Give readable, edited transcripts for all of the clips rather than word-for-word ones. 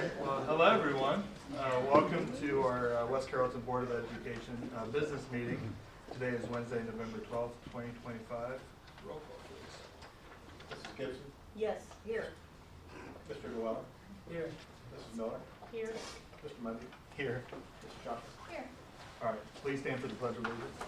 right, well, hello everyone. Welcome to our West Carrollton Board of Education business meeting. Today is Wednesday, November 12th, 2025. Roll call, please. Mrs. Gibson? Yes, here. Mr. Llewellyn? Here. Mrs. Miller? Here. Mr. Mundy? Here. Mrs. Johnson? Here. All right, please stand for the Pledge of Allegiance.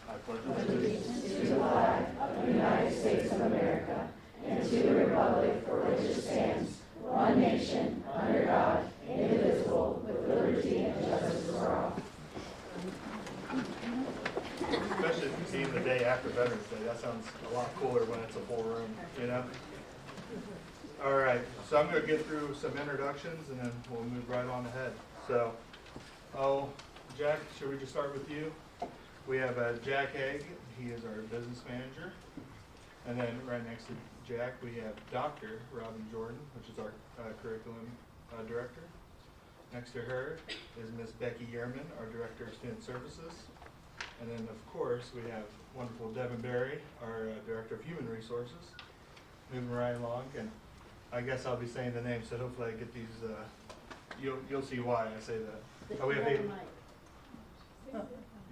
I pledge allegiance to the flag of the United States of America and to the republic for which it stands, one nation, under God, indivisible, with liberty and justice for all. Especially being the day after Veterans Day, that sounds a lot cooler when it's a full room, you know? All right, so I'm going to get through some introductions and then we'll move right on ahead. So, Jack, should we just start with you? We have Jack Haig, he is our business manager. And then right next to Jack, we have Dr. Robin Jordan, which is our curriculum director. Next to her is Miss Becky Yearman, our director of student services. And then, of course, we have wonderful Devin Berry, our director of human resources. Moving right along, and I guess I'll be saying the name, so hopefully I get these. You'll see why I say that. Oh, we have eight.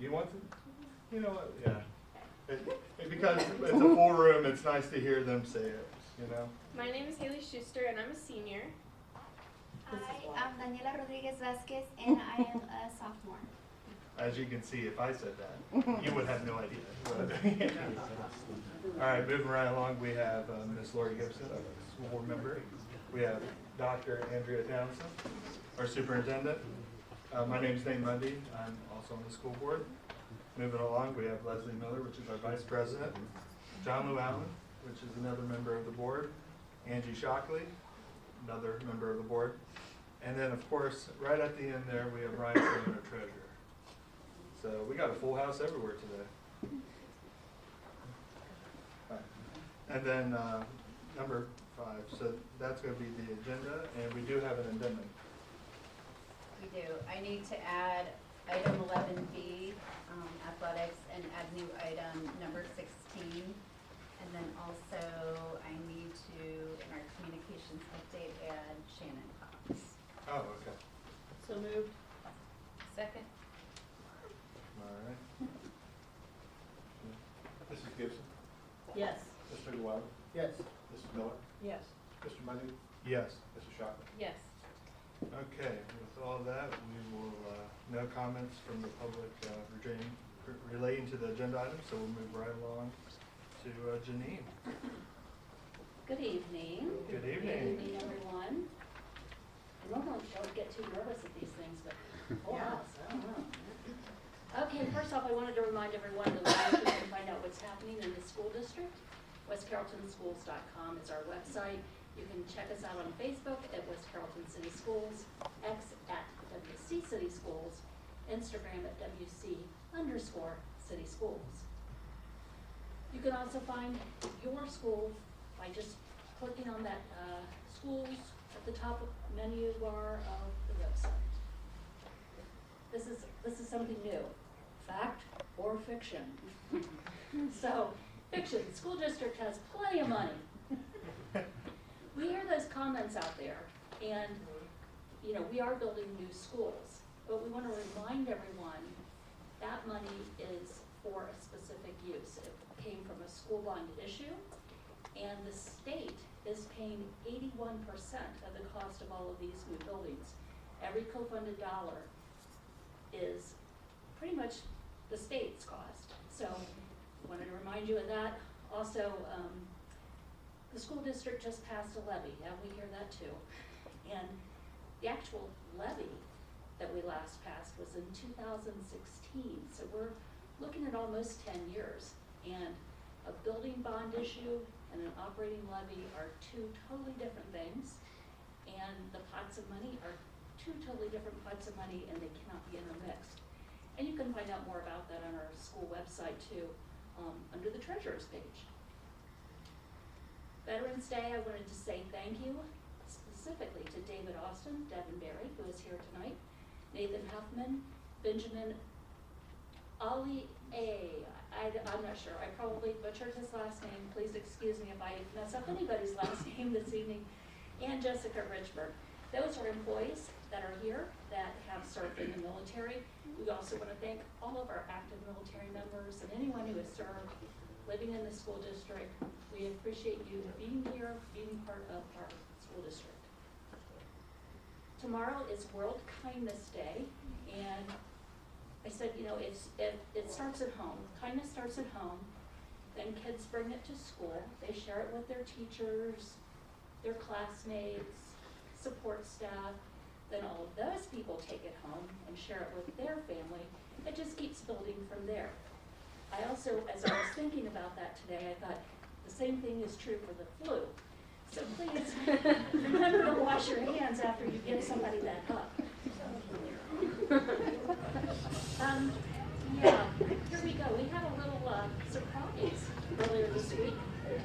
You want to? You know what? Yeah. Because it's a full room, it's nice to hear them say it. You know. My name is Haley Schuster, and I'm a senior. Hi, I'm Daniela Rodriguez Vasquez, and I am a sophomore. As you can see, if I said that, you would have no idea. All right, moving right along, we have Miss Lori Gibson, a school board member. We have Dr. Andrea Townsend, our superintendent. My name is Nate Mundy. I'm also on the school board. Moving along, we have Leslie Miller, which is our vice president. John Llewellyn, which is another member of the board. Angie Shockley, another member of the board. And then, of course, right at the end there, we have Ryan Sloan, our treasurer. So we got a full house everywhere today. Right. And then number 5, so that's going to be the agenda, and we do have an addendum. We do. I need to add item 11B, athletics, and add new item number 16. And then also I need to, in our communications update, add Shannon Cox. Oh, okay. So moved. Second. All right. Mrs. Gibson? Yes. Mr. Llewellyn? Yes. Mrs. Miller? Yes. Mr. Mundy? Yes. Mrs. Shockley? Yes. Okay, with all that, we will, no comments from the public relating to the agenda items, so we'll move right along to Janine. Good evening. Good evening. Good evening, everyone. I normally don't get too nervous at these things, but oh, Yeah. I don't know. Okay, first off, I wanted to remind everyone that you can find out what's happening in the school district. WestCarrolltonSchools.com is our website. You can check us out on Facebook at West Carrollton City Schools, X at WC City Schools, Instagram at WC_City Schools. You can also find your school by just clicking on that schools at the top of the menu bar of the website. This is something new, fact or fiction. So, fiction, school district has plenty of money. We hear those comments out there, and you know, we are building new schools, but we want to remind everyone that money is for a specific use. It came from a school bond issue, and the state is paying 81% of the cost of all of these new buildings. Every co-funded dollar is pretty much the state's cost. So I wanted to remind you of that. Also, the school district just passed a levy, and we hear that too. And the actual levy that we last passed was in 2016. So we're looking at almost 10 years. And a building bond issue and an operating levy are two totally different things. And the pots of money are two totally different pots of money, and they cannot be intermixed. And you can find out more about that on our school website too, under the treasurer's page. Veterans Day, I wanted to say thank you specifically to David Austin, Devin Berry, who is here tonight, Nathan Huffman, Benjamin Ali A. I I'm not sure, I probably butchered his last name, please excuse me if I mess up anybody's last name this evening, and Jessica Richburg. Those are employees that are here that have served in the military. We also want to thank all of our active military members and anyone who has served, living in the school district. We appreciate you being here, being part of our school district. Tomorrow is World Kindness Day, and I said, you know, it starts at home. Kindness starts at home. Then kids bring it to school. They share it with their teachers, their classmates, support staff. Then all of those people take it home and share it with their family. It just keeps building from there. I also, as I was thinking about that today, I thought the same thing is true for the flu. So please remember to wash your hands after you give somebody that hug. Yeah, here we go. We had a little surprise earlier this week.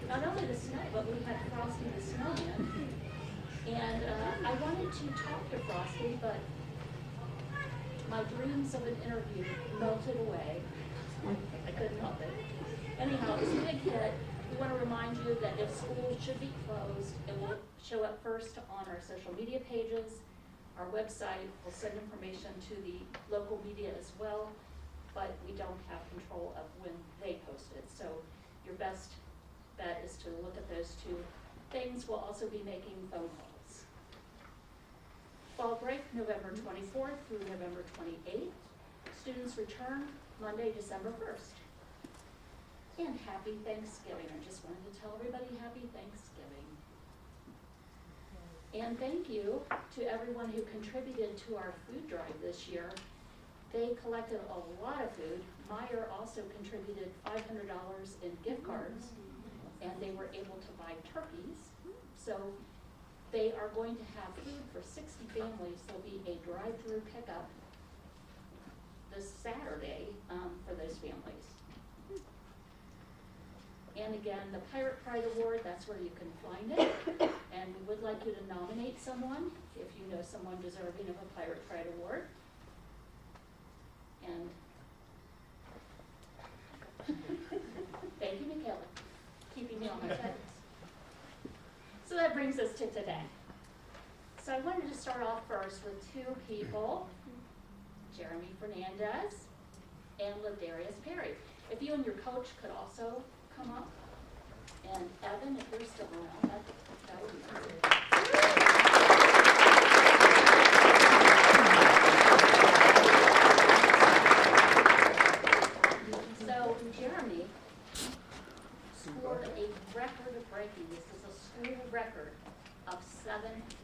Not only the snow, but we had Frosty the Snowman. And I wanted to talk to Frosty, but my dreams of an interview melted away. I couldn't help it. Anyhow, it's a big hit. We want to remind you that if schools should be closed, it will show up first on our social media pages. Our website will send information to the local media as well, but we don't have control of when they post it. So your best bet is to look at those two things. We'll also be making phone calls. Fall break, November 24th through November 28th. Students return Monday, December 1st. And happy Thanksgiving. I just wanted to tell everybody happy Thanksgiving. And thank you to everyone who contributed to our food drive this year. They collected a lot of food. Meyer also contributed $500 in gift cards, and they were able to buy turkeys. So they are going to have food for 60 families. There'll be a drive-through pickup this Saturday for those families. And again, the Pirate Pride Award, that's where you can find it. And we would like you to nominate someone if you know someone deserving of a Pirate Pride Award. And thank you, Michaela, keeping me on my toes. So that brings us to today. So I wanted to start off first with two people, Jeremy Fernandez and Ladarius Perry. If you and your coach could also come up. And Evan, if you're still around, that would be great. So Jeremy scored a record-breaking, this is a school record, of 7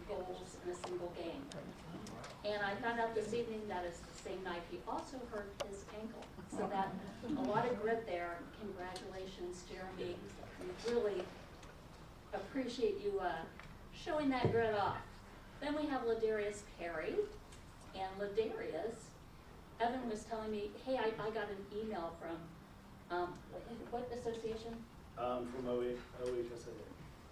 goals in a single game. And I found out this evening that is the same night he also hurt his ankle. So that, a lot of grit there. Congratulations, Jeremy. We really appreciate you showing that grit off. Then we have Ladarius Perry. And Ladarius, Evan was telling me, hey, I got an email from, what association? From OHSA.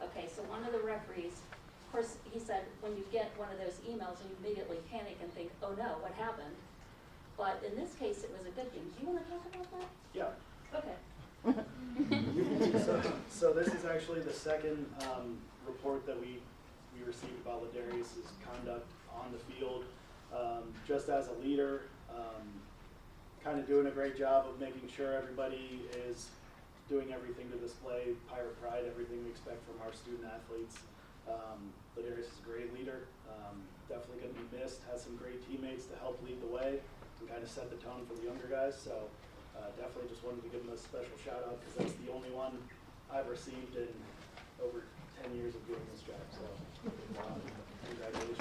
Okay, so one of the referees, of course, he said when you get one of those emails, you immediately panic and think, oh no, what happened? But in this case, it was a good thing. Do you want to talk about that? Yeah. Okay. So this is actually the second report that we received about Ladarius's conduct on the field. Just as a leader, kind of doing a great job of making sure everybody is doing everything to display Pirate Pride, everything we expect from our student athletes. Ladarius is a great leader, definitely going to be missed, has some great teammates to help lead the way and kind of set the tone for the younger guys. So definitely just wanted to give him a special shout out because that's the only one I've received in over 10 years of doing this job. So congratulations.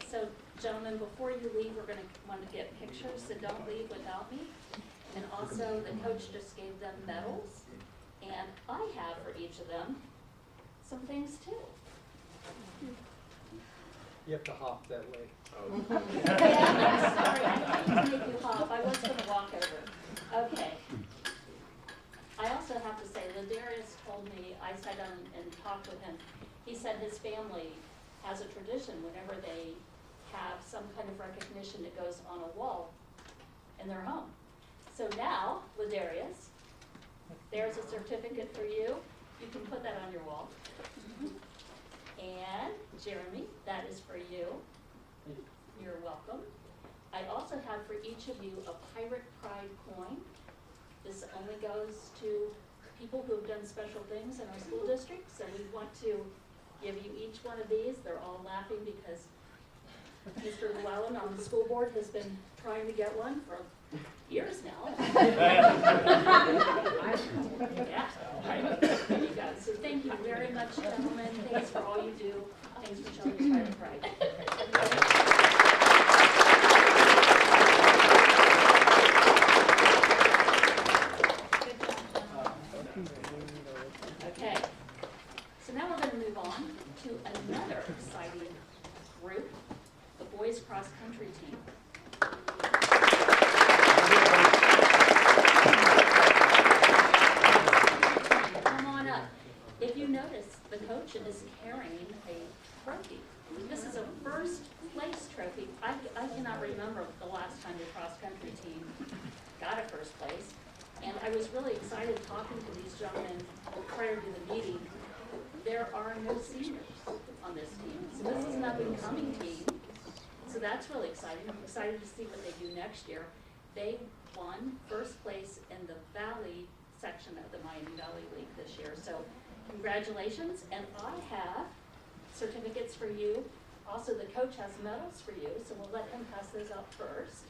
So gentlemen, before you leave, we're going to want to get pictures, so don't leave without me. And also, the coach just gave them medals, and I have for each of them some things too. You have to hop that way. Yeah, I'm sorry, I hate to make you hop. I was going to walk over. Okay. I also have to say, Ladarius told me, I sat down and talked with him. He said his family has a tradition whenever they have some kind of recognition that goes on a wall in their home. So now, Ladarius, there's a certificate for you. You can put that on your wall. And Jeremy, that is for you. You're welcome. I also have for each of you a Pirate Pride coin. This only goes to people who have done special things in our school district. So we want to give you each one of these. They're all laughing because Mr. Llewellyn on the school board has been trying to get one for years now. Yeah, right. There you go. So thank you very much, gentlemen. Thanks for all you do. Thanks for showing Pirate Pride. Okay, so now we're going to move on to another exciting group, the boys cross country team. Come on up. If you notice, the coach is carrying a trophy. This is a first place trophy. I cannot remember the last time the cross country team got a first place. And I was really excited talking to these gentlemen prior to the meeting. There are no seniors on this team. So this is an up-and-coming team. So that's really exciting. I'm excited to see what they do next year. They won first place in the Valley section of the Miami Valley League this year. So congratulations. And I have certificates for you. Also, the coach has medals for you. So we'll let him pass those out first.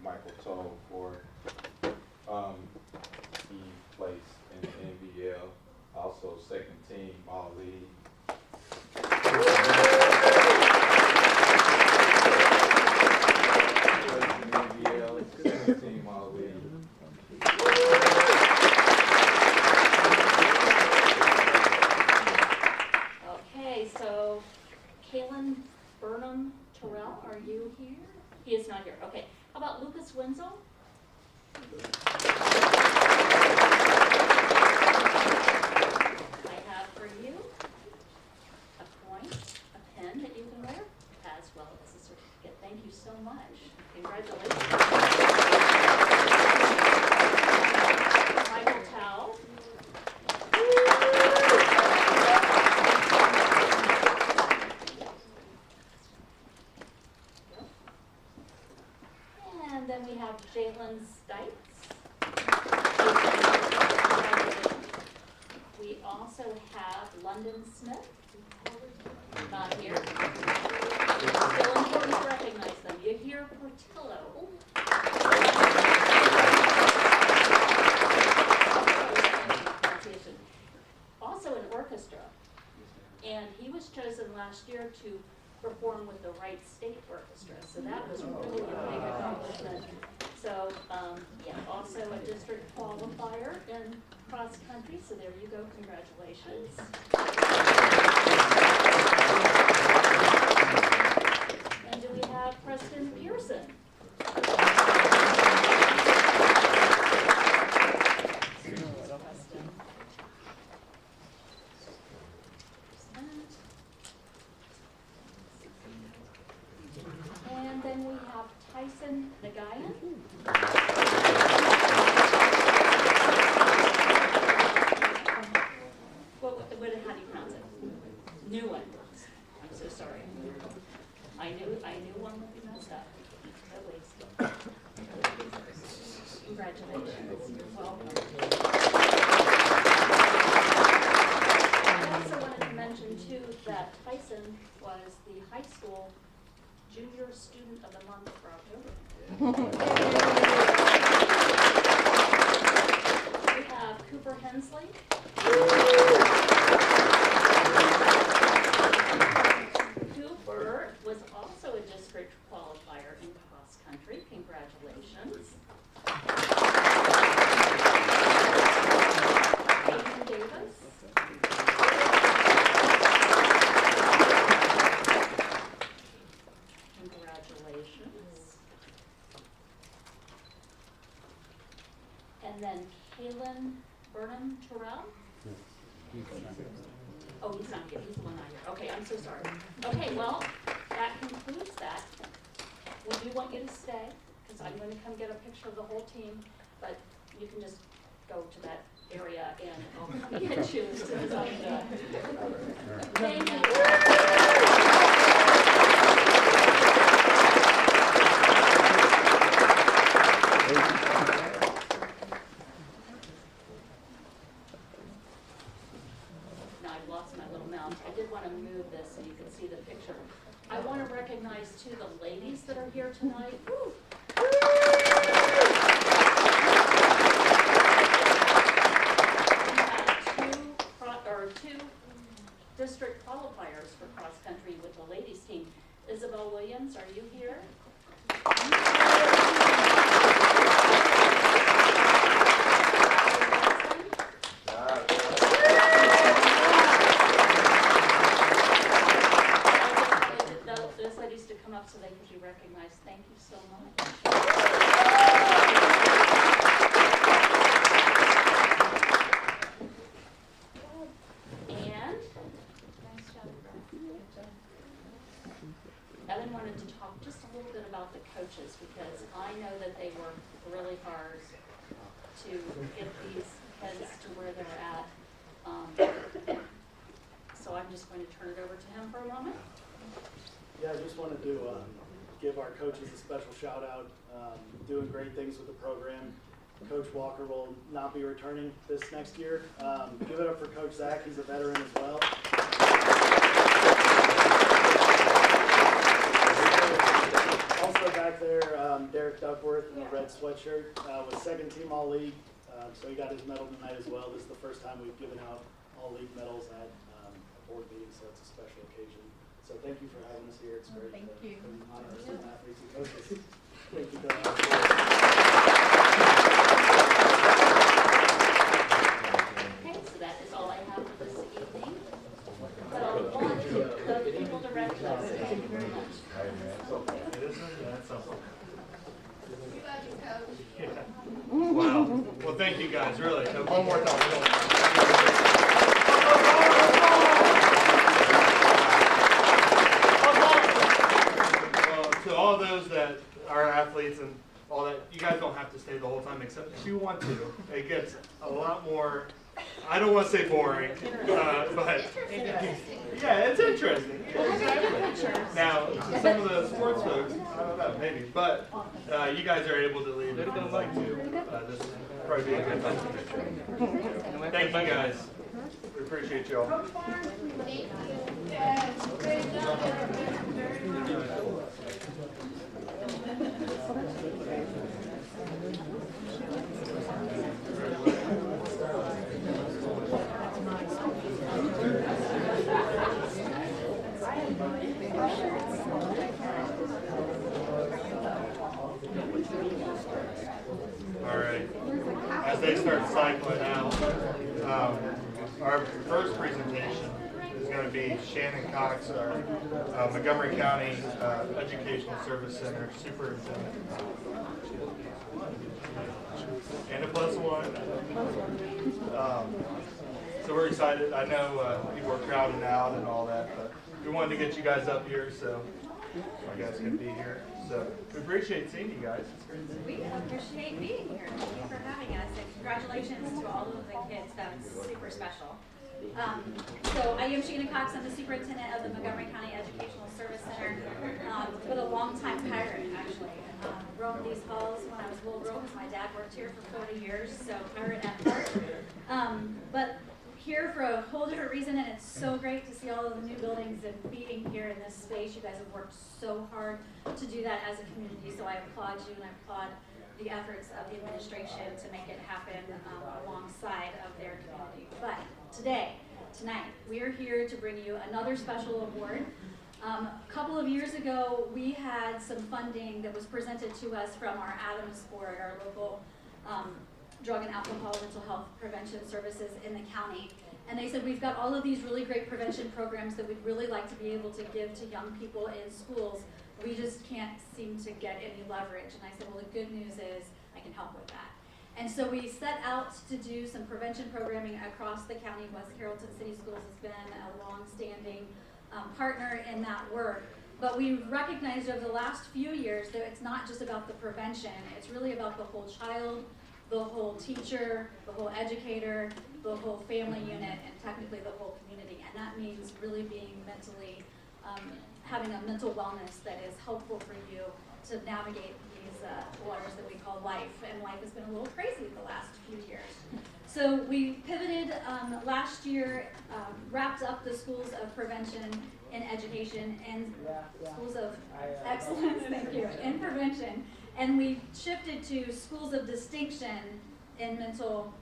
Michael Toll for he placed in the NBL, also second team all league. Placed in NBL, second team all league. Okay, so Kalen Burnham Terrell, are you here? He is not here. Okay. How about Lucas Wenzel? I have for you a coin, a pen that you can wear, as well as a certificate. Thank you so much. Congratulations. Michael Tao. And then we have Jalen Stites. We also have London Smith. Not here. Still important to recognize them. Yahir Portillo. Also an orchestra. And he was chosen last year to perform with the Wright State Orchestra. So that was really a big accomplishment. So, yeah, also a district qualifier in cross country. So there you go. Congratulations. And do we have Preston Pearson? Preston. And then we have Tyson Nagayan. How do you pronounce it? New one. I'm so sorry. I knew one would be messed up. At least. Congratulations. You're welcome. I also wanted to mention too that Tyson was the high school Junior Student of the Month for October. We have Cooper Hensley. Cooper was also a district qualifier in cross country. Congratulations. Aiden Davis. Congratulations. And then Kaylin Burnham Terrell. Oh, he's not here, he's the one not here. Okay, I'm so sorry. Okay, well, that concludes that. We do want you to stay, because I'm going to come get a picture of the whole team, but you can just go to that area and I'll come get you as soon as I'm done. Thank you. Now I've lost my little mouse. I did want to move this so you can see the picture. I want to recognize too the ladies that are here tonight. Woo. Two district qualifiers for cross country with the ladies team. Isabel Williams, are you here? Those ladies to come up so they can be recognized. Thank you so much. And nice job, Evan wanted to talk just a little bit about the coaches because I know that they work really hard to get these kids to where they're at. So I'm just going to turn it over to him for a moment. Yeah, I just wanted to give our coaches a special shout out, doing great things with the program. Coach Walker will not be returning this next year. Give it up for Coach Zach, he's a veteran as well. Also back there, Derek Duckworth in the red sweatshirt was second team all-league, so he got his medal tonight as well. This is the first time we've given out all-league medals at a board meeting, so it's a special occasion. So thank you for having us here. It's great to honor our student athletes and coaches. Thank you very much. Okay, so that is all I have for this evening. So on to the people direct us. Thank you very much. Wow. Well, thank you guys, really. One more time. Well, to all those that are athletes and all that, you guys don't have to stay the whole time except if you want to. It gets a lot more, I don't want to say boring, but yeah, it's interesting. Exactly. Now, to some of the sports folks, I don't know, maybe, but you guys are able to leave if you'd like to. This will probably be a good time. Thank you guys. We appreciate you all. All right. As they start cycling out, our first presentation is going to be Shannon Cox, our Montgomery County Educational Service Center Superintendent. And a +1. So we're excited. I know people are crowding out and all that, but we wanted to get you guys up here so you guys can be here. So we appreciate seeing you guys. It's great to see you. We appreciate being here. Thank you for having us, and congratulations to all of the kids. That's super special. So I am Shannon Cox. I'm the superintendent of the Montgomery County Educational Service Center. But a long-time pirate, actually. Roamed these halls when I was little girl because my dad worked here for 40 years, so pirate at heart. But here for a whole different reason, and it's so great to see all of the new buildings and being here in this space. You guys have worked so hard to do that as a community, so I applaud you and I applaud the efforts of the administration to make it happen alongside of their community. But tonight, we are here to bring you another special award. A couple of years ago, we had some funding that was presented to us from our Adams Board, our local drug and alcohol mental health prevention services in the county. And they said, we've got all of these really great prevention programs that we'd really like to be able to give to young people in schools. We just can't seem to get any leverage. And I said, well, the good news is I can help with that. And so we set out to do some prevention programming across the county. West Carrollton City Schools has been a long-standing partner in that work. But we've recognized over the last few years that it's not just about the prevention, it's really about the whole child, the whole teacher, the whole educator, the whole family unit, and technically the whole community. And that means really being mentally, having a mental wellness that is helpful for you to navigate these waters that we call life. And life has been a little crazy the last few years. So we pivoted last year, wrapped up the schools of prevention and education and schools of excellence, thank you, and prevention. And we shifted to schools of distinction in mental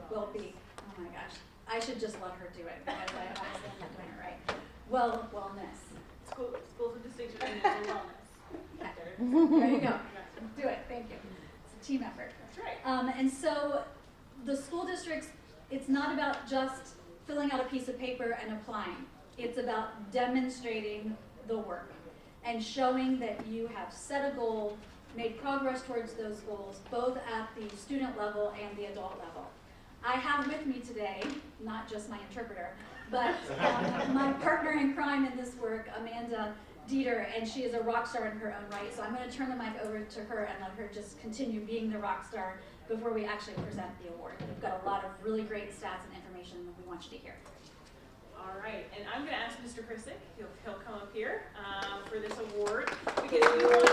well-being. Oh my gosh, I should just let her do it because I obviously am not doing it right. Wellness. Schools of distinction and mental wellness. There you go. Do it, thank you. It's a team effort. That's right. And so the school districts, it's not about just filling out a piece of paper and applying. It's about demonstrating the work and showing that you have set a goal, made progress towards those goals, both at the student level and the adult level. I have with me today, not just my interpreter, but my partner in crime in this work, Amanda Dieter, and she is a rock star in her own right. So I'm going to turn the mic over to her and let her just continue being the rock star before we actually present the award. We've got a lot of really great stats and information that we want you to hear. All right, and I'm going to ask Mr. Krisick, he'll come up here for this award because we want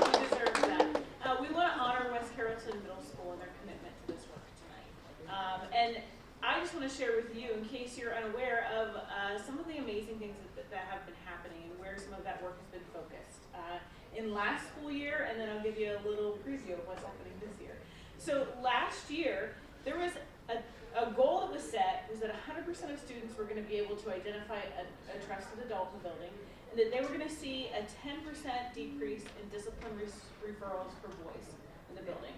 he deserves that. We want to honor West Carrollton Middle School and their commitment to this work tonight. And I just want to share with you, in case you're unaware of some of the amazing things that have been happening and where some of that work has been focused in last school year, and then I'll give you a little preview of what's happening this year. So last year, there was a goal that was set, was that 100% of students were going to be able to identify a trusted adult in the building, and that they were going to see a 10% decrease in discipline referrals for boys in the building.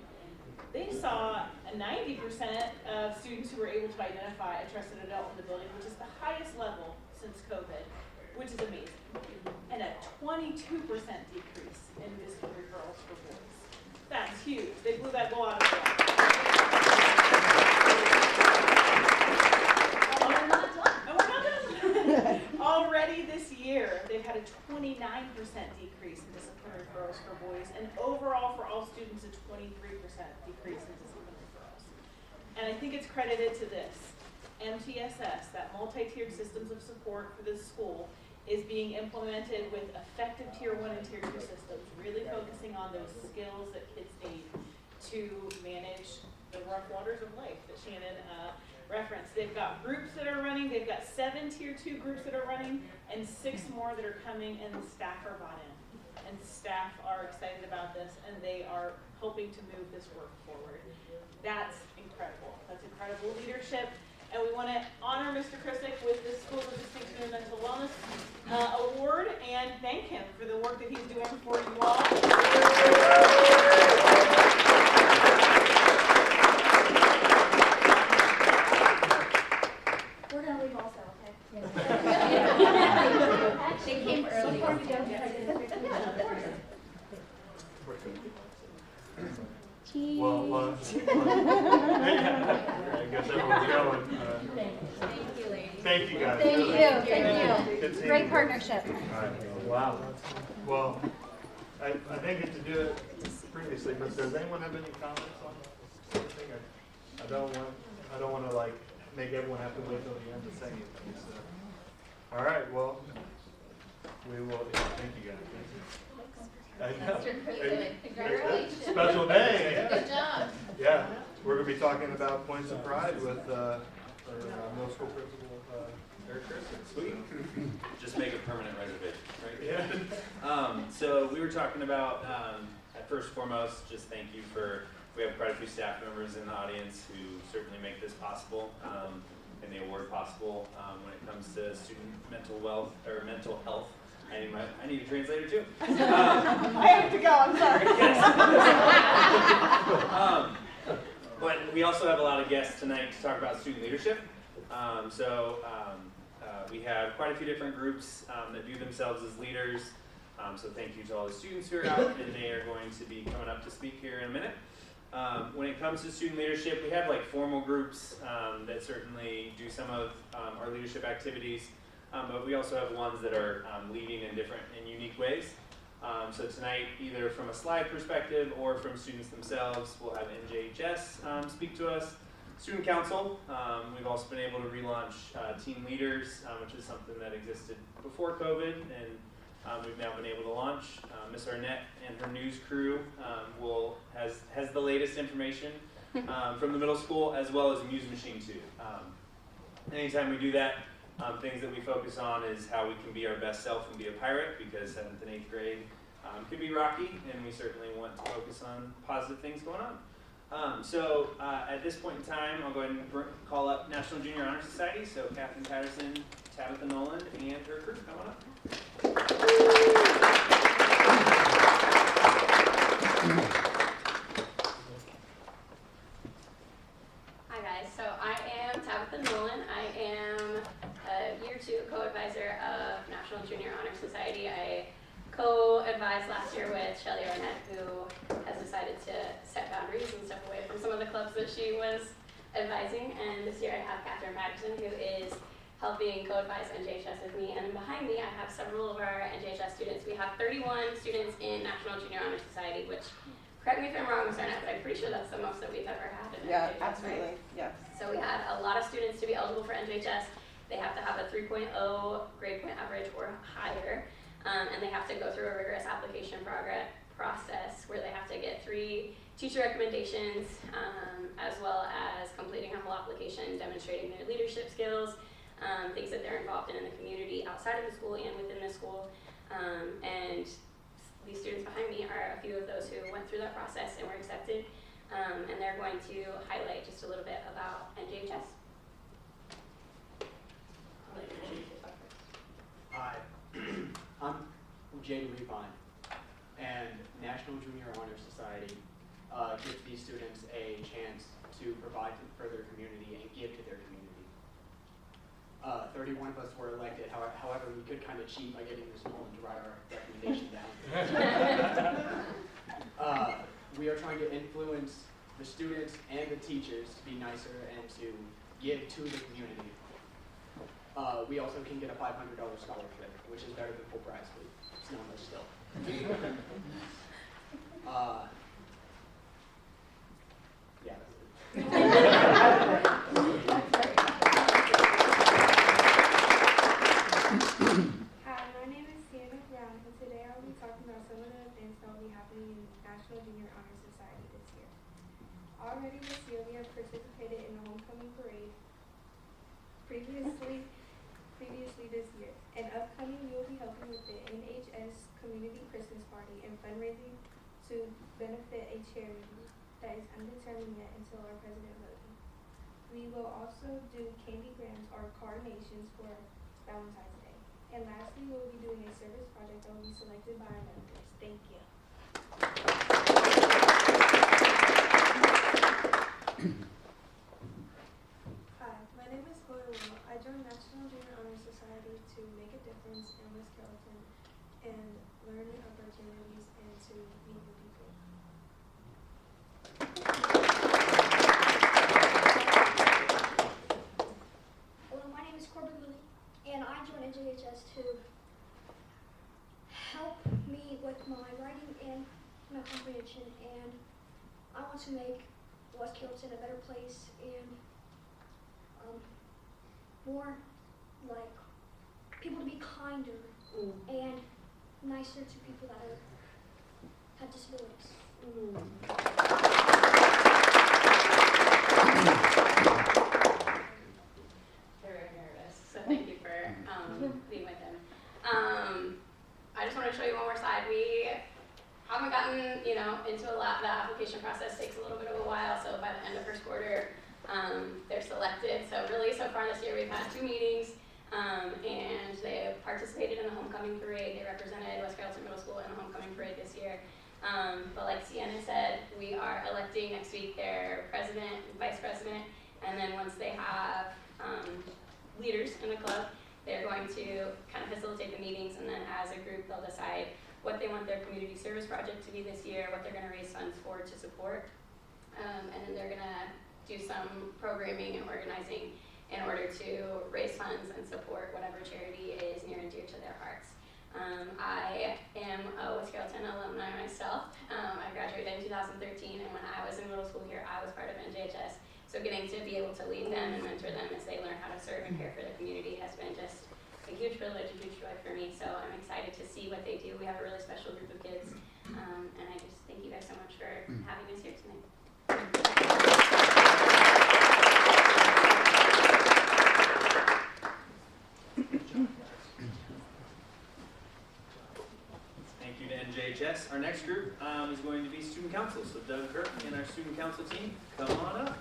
They saw a 90% of students who were able to identify a trusted adult in the building, which is the highest level since COVID, which is amazing, and a 22% decrease in discipline referrals for boys. That's huge. They blew that goal out of the water. And we're not done. Already this year, they've had a 29% decrease in discipline referrals for boys, and overall for all students, a 23% decrease in discipline referrals. And I think it's credited to this. MTSS, that multi-tiered systems of support for this school, is being implemented with effective Tier 1 and Tier 2 systems, really focusing on those skills that kids need to manage the rough waters of life that Shannon referenced. They've got groups that are running, they've got 7 Tier 2 groups that are running, and 6 more that are coming, and the staff are bought in. And staff are excited about this, and they are hoping to move this work forward. That's incredible. That's incredible leadership. And we want to honor Mr. Krisick with the Schools of Distinction and Mental Wellness Award and thank him for the work that he's doing for you all. We're going to leave also, okay? They came early. Before we go, Well, I guess everyone's going. Thank you, ladies. Thank you, guys. Thank Really. you, thank you. Good seeing Great you. partnership. All right. Wow. Well, I didn't get to do it previously, but does anyone have any comments on anything? I don't want to like make everyone have to wait till the end to say anything. So. All right. Well, we will. Yeah, thank you guys. I know. Congratulations. Special day. Good job. Yeah, we're going to be talking about points of pride with our middle school principal, Eric Krisick. Sweet. Just make a permanent reservation, right? Yeah. So we were talking about, first and foremost, just thank you we have quite a few staff members in the audience who certainly make this possible and the award possible when it comes to student mental health. I need a translator too. I have to go, I'm sorry. But we also have a lot of guests tonight to talk about student leadership. We have quite a few different groups that view themselves as leaders. So thank you to all the students who are out, and they are going to be coming up to speak here in a minute. When it comes to student leadership, we have like formal groups that certainly do some of our leadership activities, but we also have ones that are leading in different and unique ways. So tonight, either from a slide perspective or from students themselves, we'll have NJHS speak to us. Student Council, we've also been able to relaunch Teen Leaders, which is something that existed before COVID, and we've now been able to launch. Miss Arnett and her news crew has the latest information from the middle school, as well as a Muse Machine too. Anytime we do that, things that we focus on is how we can be our best self and be a pirate, because 7th and 8th grade could be rocky, and we certainly want to focus on positive things going on. So at this point in time, I'll go ahead and call up National Junior Honor Society. So Catherine Patterson, Tabitha Noland, and her crew, come on up. Hi guys, so I am Tabitha Noland. I am a year 2 co-advisor of National Junior Honor Society. I co-advised last year with Shelly Arnett, who has decided to set boundaries and step away from some of the clubs that she was advising. And this year I have Catherine Patterson, who is helping co-advise NJHS with me. And behind me I have several of our NJHS students. We have 31 students in National Junior Honor Society, which, correct me if I'm wrong, Ms. Arnett, but I'm pretty sure that's the most that we've ever had in NJHS, absolutely, right? yes. So we had a lot of students to be eligible for NJHS. They have to have a 3.0 grade point average or higher. And they have to go through a rigorous application process where they have to get 3 teacher recommendations, as well as completing a whole application demonstrating their leadership skills, things that they're involved in the community outside of the school and within the school. And these students behind me are a few of those who went through that process and were accepted, and they're going to highlight just a little bit about NJHS. I'll let NJHS talk first. Hi, I'm Jade Levine, and National Junior Honor Society gives these students a chance to provide for their community and give to their community. 31 of us were elected, however, we could kind of cheat by getting this moment to write our recommendation down. We are trying to influence the students and the teachers to be nicer and to give to the community. We also can get a $500 scholarship, which is better than full price, but it's not much still. Yeah, that's it. Hi, my name is Sienna Brown, and today I'll be talking about some of the events that will be happening in National Junior Honor Society this year. Already this year, we have participated in the homecoming parade. Previously this year. And upcoming, we will be helping with the NHS Community Christmas Party and fundraising to benefit a charity that is undetermined yet until our president voting. We will also do candygrams or carnations for Valentine's Day. And lastly, we will be doing a service project that will be selected by our members. Thank you. Hi, my name is Chloe Will. I joined National Junior Honor Society to make a difference in West Carrollton and learn new opportunities and to meet new people. Hello, my name is Corbin Lilly, and I joined NJHS to help me with my writing and my comprehension, and I want to make West Carrollton a better place and more like people to be kinder and nicer to people that have disabilities. Very nervous, so thank you for being with him. I just want to show you one more slide. We haven't gotten, into a lot. The application process takes a little bit of a while, so by the end of first quarter, they're selected. So really, so far this year, we've had 2 meetings, and they have participated in the homecoming parade. They represented West Carrollton Middle School in the homecoming parade this year. But like Sienna said, we are electing next week their president and vice president, and then once they have leaders in the club, They're going to kind of facilitate the meetings, and then as a group, they'll decide what they want their community service project to be this year, what they're going to raise funds for to support, and then they're going to do some programming and organizing in order to raise funds and support whatever charity is near and dear to their hearts. I am a West Carrollton alumni myself. I graduated in 2013, and when I was in middle school here, I was part of NJHS. So getting to be able to lead them and mentor them as they learn how to serve and care for the community has been just a huge privilege, a huge joy for me. So I'm excited to see what they do. We have a really special group of kids, and I just thank you guys so much for having us here tonight. Thank you to NJHS. Our next group is going to be student council. So Doug Kirk and our student council team, come on up.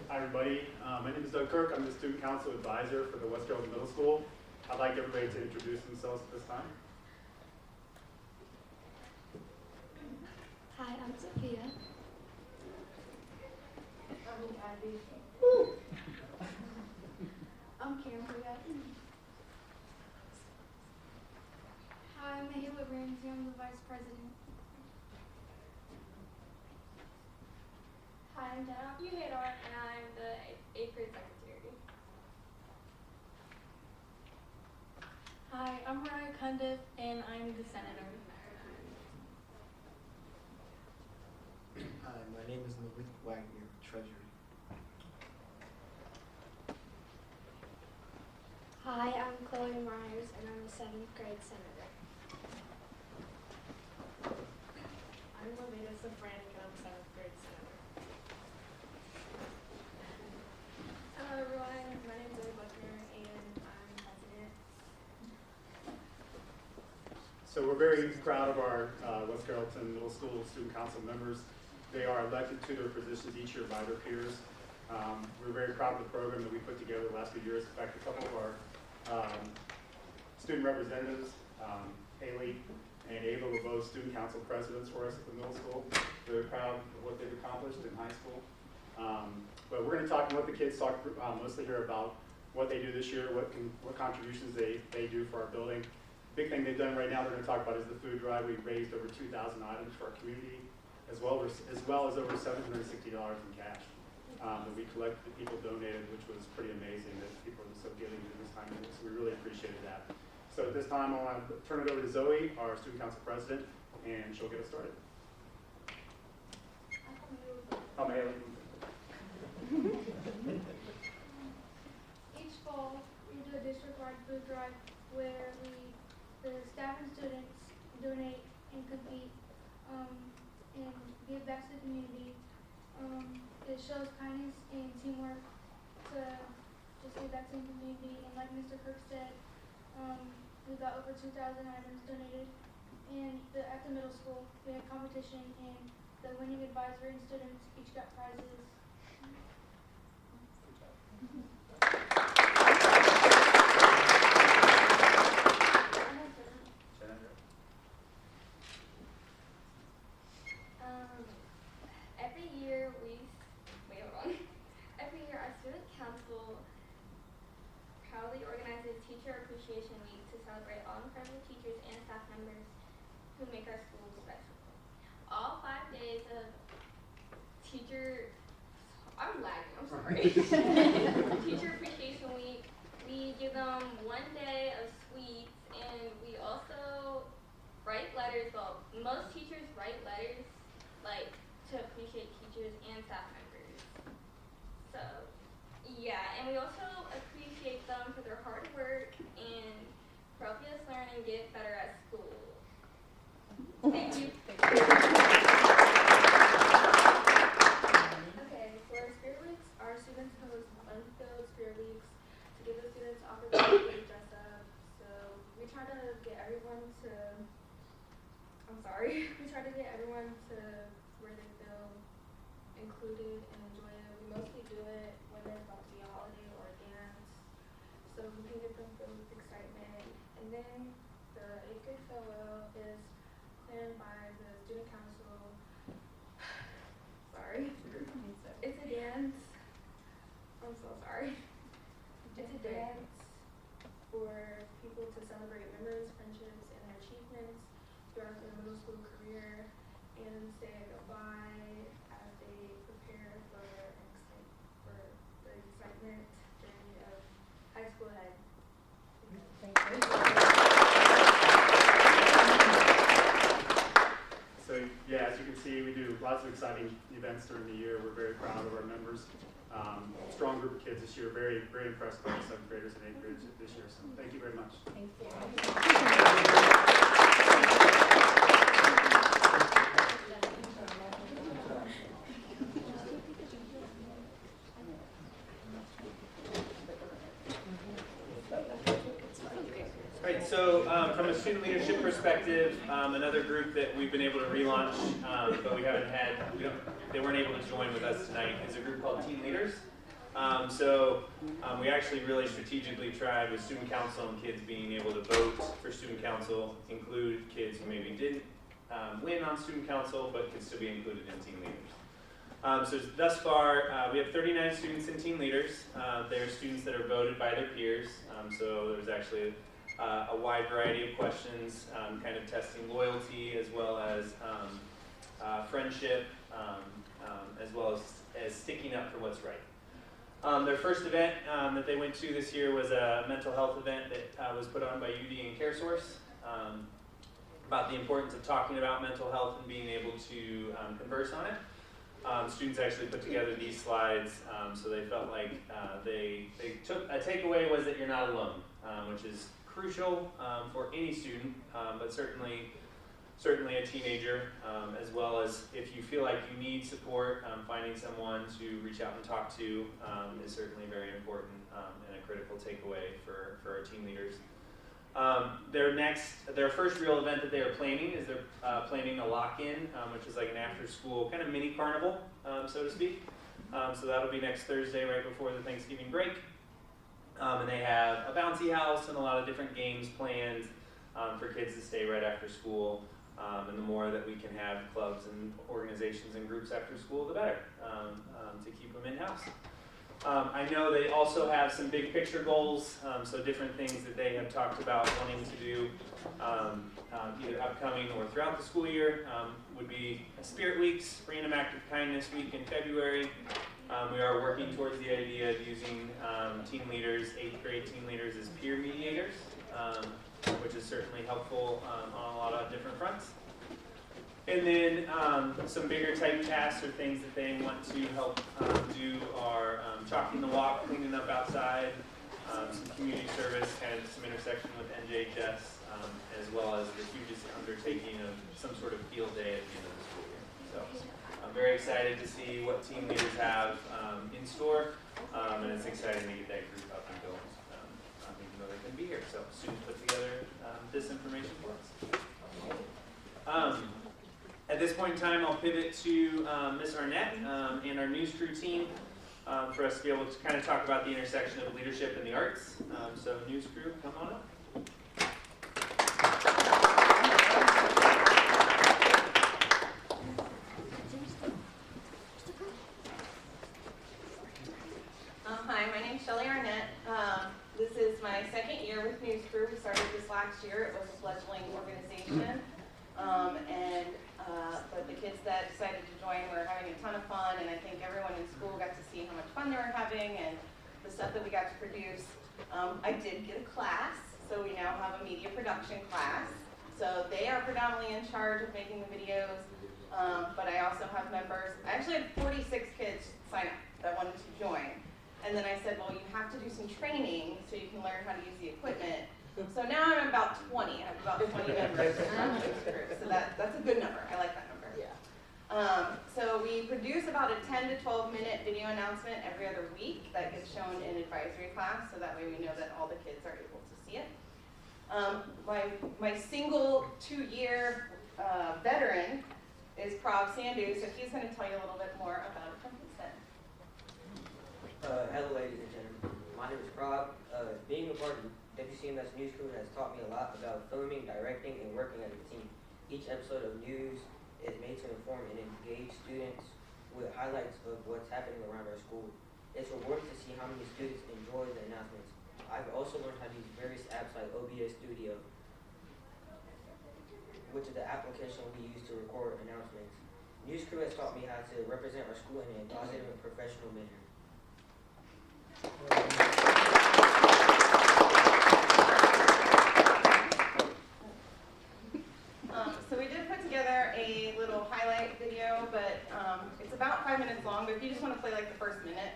Hi everybody, my name is Doug Kirk. I'm the student council advisor for the West Carrollton Middle School. I'd like everybody to introduce themselves at this time. Hi, I'm Sophia. I'm Abby. I'm Cambria. Hi, I'm Mahela Ramsey. I'm the vice president. Hi, I'm Jenna Buhadar, and I'm the 8th grade secretary. Hi, I'm Mariah Cundiff, and I'm the senator. Hi, my name is Malik Wagner, treasury. Hi, I'm Chloe Myers, and I'm the 7th grade senator. I'm Lavita Safranik, and I'm 7th grade senator. Hello everyone, my name is Zoe Buckner, and I'm president. So we're very proud of our West Carrollton Middle School student council members. They are elected to their positions each year by their peers. We're very proud of the program that we put together the last few years. In fact, a couple of our student representatives, Haley and Ava, were both student council presidents for us at the middle school. Very proud of what they've accomplished in high school. But we're going to talk, and let the kids talk mostly here about what they do this year, what contributions they do for our building. Big thing they've done right now they're going to talk about is the food drive. We've raised over 2,000 items for our community, as well as over $760 in cash that we collected, that people donated, which was pretty amazing that people are so giving in this time. So we really appreciated that. So at this time, I want to turn it over to Zoe, our student council president, and she'll get us started. Haley. Each fall, we do a district-wide food drive where the staff and students donate and compete and give back to the community. It shows kindness and teamwork to just give back to the community. And like Mr. Kirk said, we got over 2,000 items donated. And at the middle school, we had competition, and the winning advisor and students each got prizes. Every year our student council proudly organizes Teacher Appreciation Week to celebrate all incredible teachers and staff members who make our schools special. All 5 days of I'm lagging, I'm sorry. Teacher Appreciation Week, we give them 1 day of sweets, and we also write letters. Well, most teachers write letters like to appreciate teachers and staff members. So, yeah, and we also appreciate them for their hard work and for helping us learn and get better at school. Thank you. Okay, for our Spirit Weeks, our students host unfilled Spirit Weeks to give the students opportunity to dress up. So we try to get everyone to, we try to get everyone to where they feel included and enjoy it. We mostly do it when there's about to be a holiday or a dance, so we can get them And then the 8th grade farewell is planned by the student council. Sorry. It's a dance. I'm so sorry. It's a dance for people to celebrate memories, friendships, and their achievements throughout their middle school career and say goodbye as they prepare for the excitement journey of high school ahead. Thank you. So yeah, as you can see, we do lots of exciting events during the year. We're very proud of our members. Strong group of kids this year. Very, very impressed by the 7th graders and 8th graders this year. So thank you very much. Thank you. Right, so from a student leadership perspective, another group that we've been able to relaunch, but they weren't able to join with us tonight, is a group called Teen Leaders. We actually really strategically tried with student council and kids being able to vote for student council, include kids who maybe didn't win on student council, but could still be included in Teen Leaders. So thus far, we have 39 students in Teen Leaders. They're students that are voted by their peers. So there's actually a wide variety of questions, kind of testing loyalty as well as friendship, as well as sticking up for what's right. Their first event that they went to this year was a mental health event that was put on by UD and CareSource about the importance of talking about mental health and being able to converse on it. Students actually put together these slides, so they felt like they took a takeaway was that you're not alone, which is crucial for any student, but certainly a teenager, as well as if you feel like you need support, finding someone to reach out and talk to is certainly very important and a critical takeaway for our teen leaders. Their first real event that they are planning is they're planning a lock-in, which is like an after-school kind of mini carnival, so to speak. So that'll be next Thursday, right before the Thanksgiving break. And they have a bouncy house and a lot of different games planned for kids to stay right after school. And the more that we can have clubs and organizations and groups after school, the better, to keep them in-house. I know they also have some big picture goals, so different things that they have talked about wanting to do either upcoming or throughout the school year would be Spirit Weeks, Random Act of Kindness Week in February. We are working towards the idea of using teen leaders, 8th grade teen leaders as peer mediators, which is certainly helpful on a lot of different fronts. And then some bigger type tasks or things that they want to help do are chalking the walk, cleaning up outside, some community service, kind of some intersection with NJHS, as well as the hugest undertaking of some sort of field day at the end of the school year. So I'm very excited to see what team leaders have in store, and it's exciting to get that group up and going, even though they couldn't be here. So students put together this information for us. At this point in time, I'll pivot to Ms. Arnett and our news crew team for us to be able to kind of talk about the intersection of leadership and the arts. So news crew, come on up. Hi, my name's Shelly Arnett. This is my second year with News Crew. We started this last year. It was a fledgling organization. But the kids that decided to join were having a ton of fun, and I think everyone in school got to see how much fun they were having and the stuff that we got to produce. I did get a class, so we now have a media production class. So they are predominantly in charge of making the videos, but I also have members. I actually had 46 kids sign up that wanted to join. And then I said, well, you have to do some training so you can learn how to use the equipment. So now I'm about 20. I have about 20 members in this group. So that's a good number. I like that number. Yeah. So we produce about a 10 to 12 minute video announcement every other week that gets shown in advisory class, so that way we know that all the kids are able to see it. My single 2-year veteran is Prav Sandhu, so he's going to tell you a little bit more about it from his end. Hello ladies and gentlemen, my name is Prav. Being a part of WCSD CMS News Crew has taught me a lot about filming, directing, and working as a team. Each episode of news is made to inform and engage students with highlights of what's happening around our school. It's rewarding to see how many students enjoy the announcements. I've also learned how to use various apps like OBS Studio, which is the application we use to record announcements. News Crew has taught me how to represent our school in a positive and professional manner. So we did put together a little highlight video, but it's about 5 minutes long, but if you just want to play like the first minute.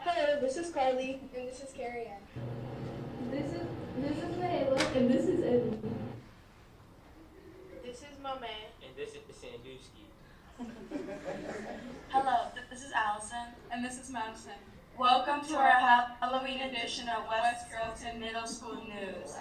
Hello, this is Carly. And this is Carrie Ann. This is Mahela. And this is Evan. This is Mame. And this is Sandusky. Hello, this is Allison. And this is Madison. Welcome to our Halloween edition of West Carrollton Middle School News.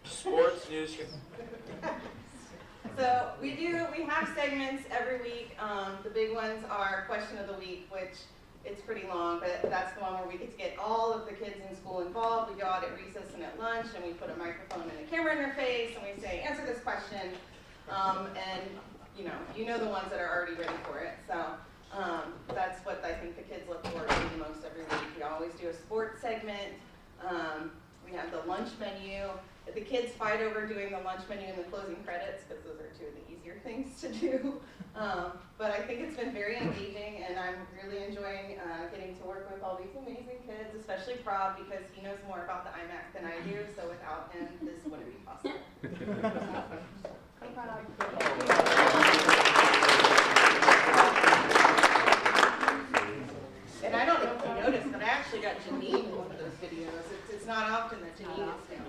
Sports news. So we have segments every week. The big ones are question of the week, which it's pretty long, but that's the one where we get to get all of the kids in school involved. We go out at recess and at lunch, and we put a microphone and a camera in their face, and we say, answer this question. And you know the ones that are already ready for it. So that's what I think the kids look forward to the most every week. We always do a sports segment. We have the lunch menu. The kids fight over doing the lunch menu and the closing credits because those are two of the easier things to do. But I think it's been very engaging, and I'm really enjoying getting to work with all these amazing kids, especially Prob, because he knows more about the IMAC than I do, so without him, this wouldn't be possible. Come Prob. And I don't know if you noticed, but I actually got Janine in one of those videos. It's not often that Janine is down.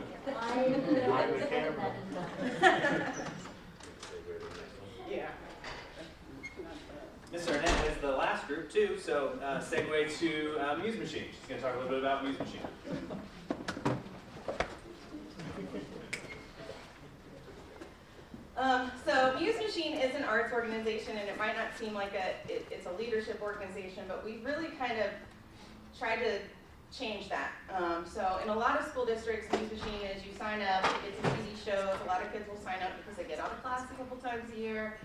Yeah. Ms. Arnett is the last group too, so segue to Muse Machine. She's going to talk a little bit about Muse Machine. So Muse Machine is an arts organization, and it might not seem like it's a leadership organization, but we really kind of try to change that. So in a lot of school districts, Muse Machine is you sign up, it's an easy show. A lot of kids will sign up because they get out of class a couple times a year,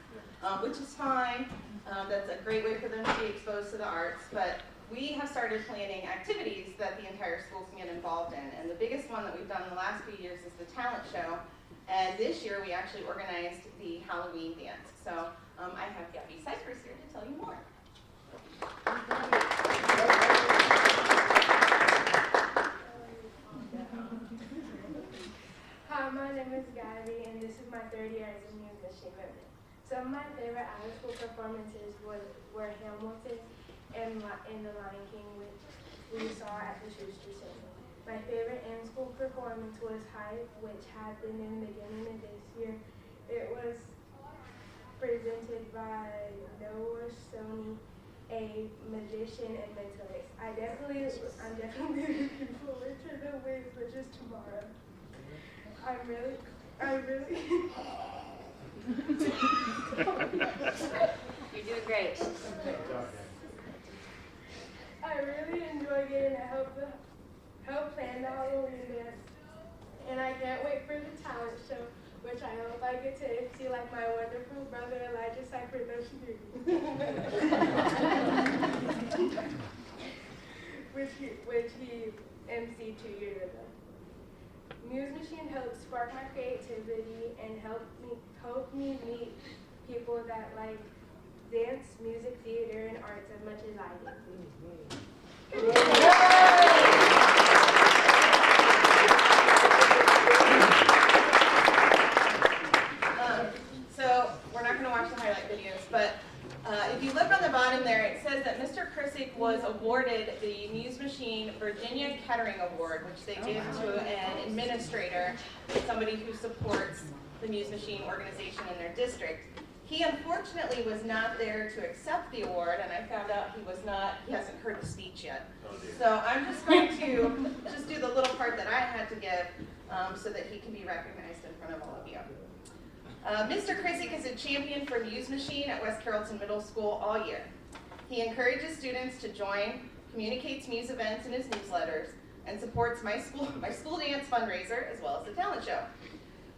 which is fine. That's a great way for them to be exposed to the arts. But we have started planning activities that the entire school can get involved in. And the biggest one that we've done in the last few years is the talent show. And this year we actually organized the Halloween dance. So I have Gabby Cypress here to tell you more. Hi, my name is Gabby, and this is my third year as a Muse Machine member. Some of my favorite out-of-school performances were Hamilton and The Lion King, which we saw at the Schuster Center. My favorite in-school performance was Hype, which happened in the beginning of this year. It was presented by Noah Stoney, a magician and mentalist. I'm definitely looking forward to the wings, which is tomorrow. I'm really You're doing great. I really enjoy getting to help plan the Halloween dance. And I can't wait for the talent show, which I hope I get to MC like my wonderful brother Elijah Sacrifice which he MC'd 2 years ago. Muse Machine helps spark my creativity and help me meet people that like dance, music, theater, and arts as much as I do. So we're not going to watch the highlight videos, but if you look on the bottom there, it says that Mr. Krissick was awarded the Muse Machine Virginia Kettering Award, which they give to an administrator, somebody who supports the Muse Machine organization in their district. He unfortunately was not there to accept the award, and I found out he hasn't heard the speech yet. So I'm just going to just do the little part that I had to give so that he can be recognized in front of all of you. Mr. Krissick is a champion for Muse Machine at West Carrollton Middle School all year. He encourages students to join, communicates Muse events in his newsletters, and supports my school dance fundraiser as well as the talent show.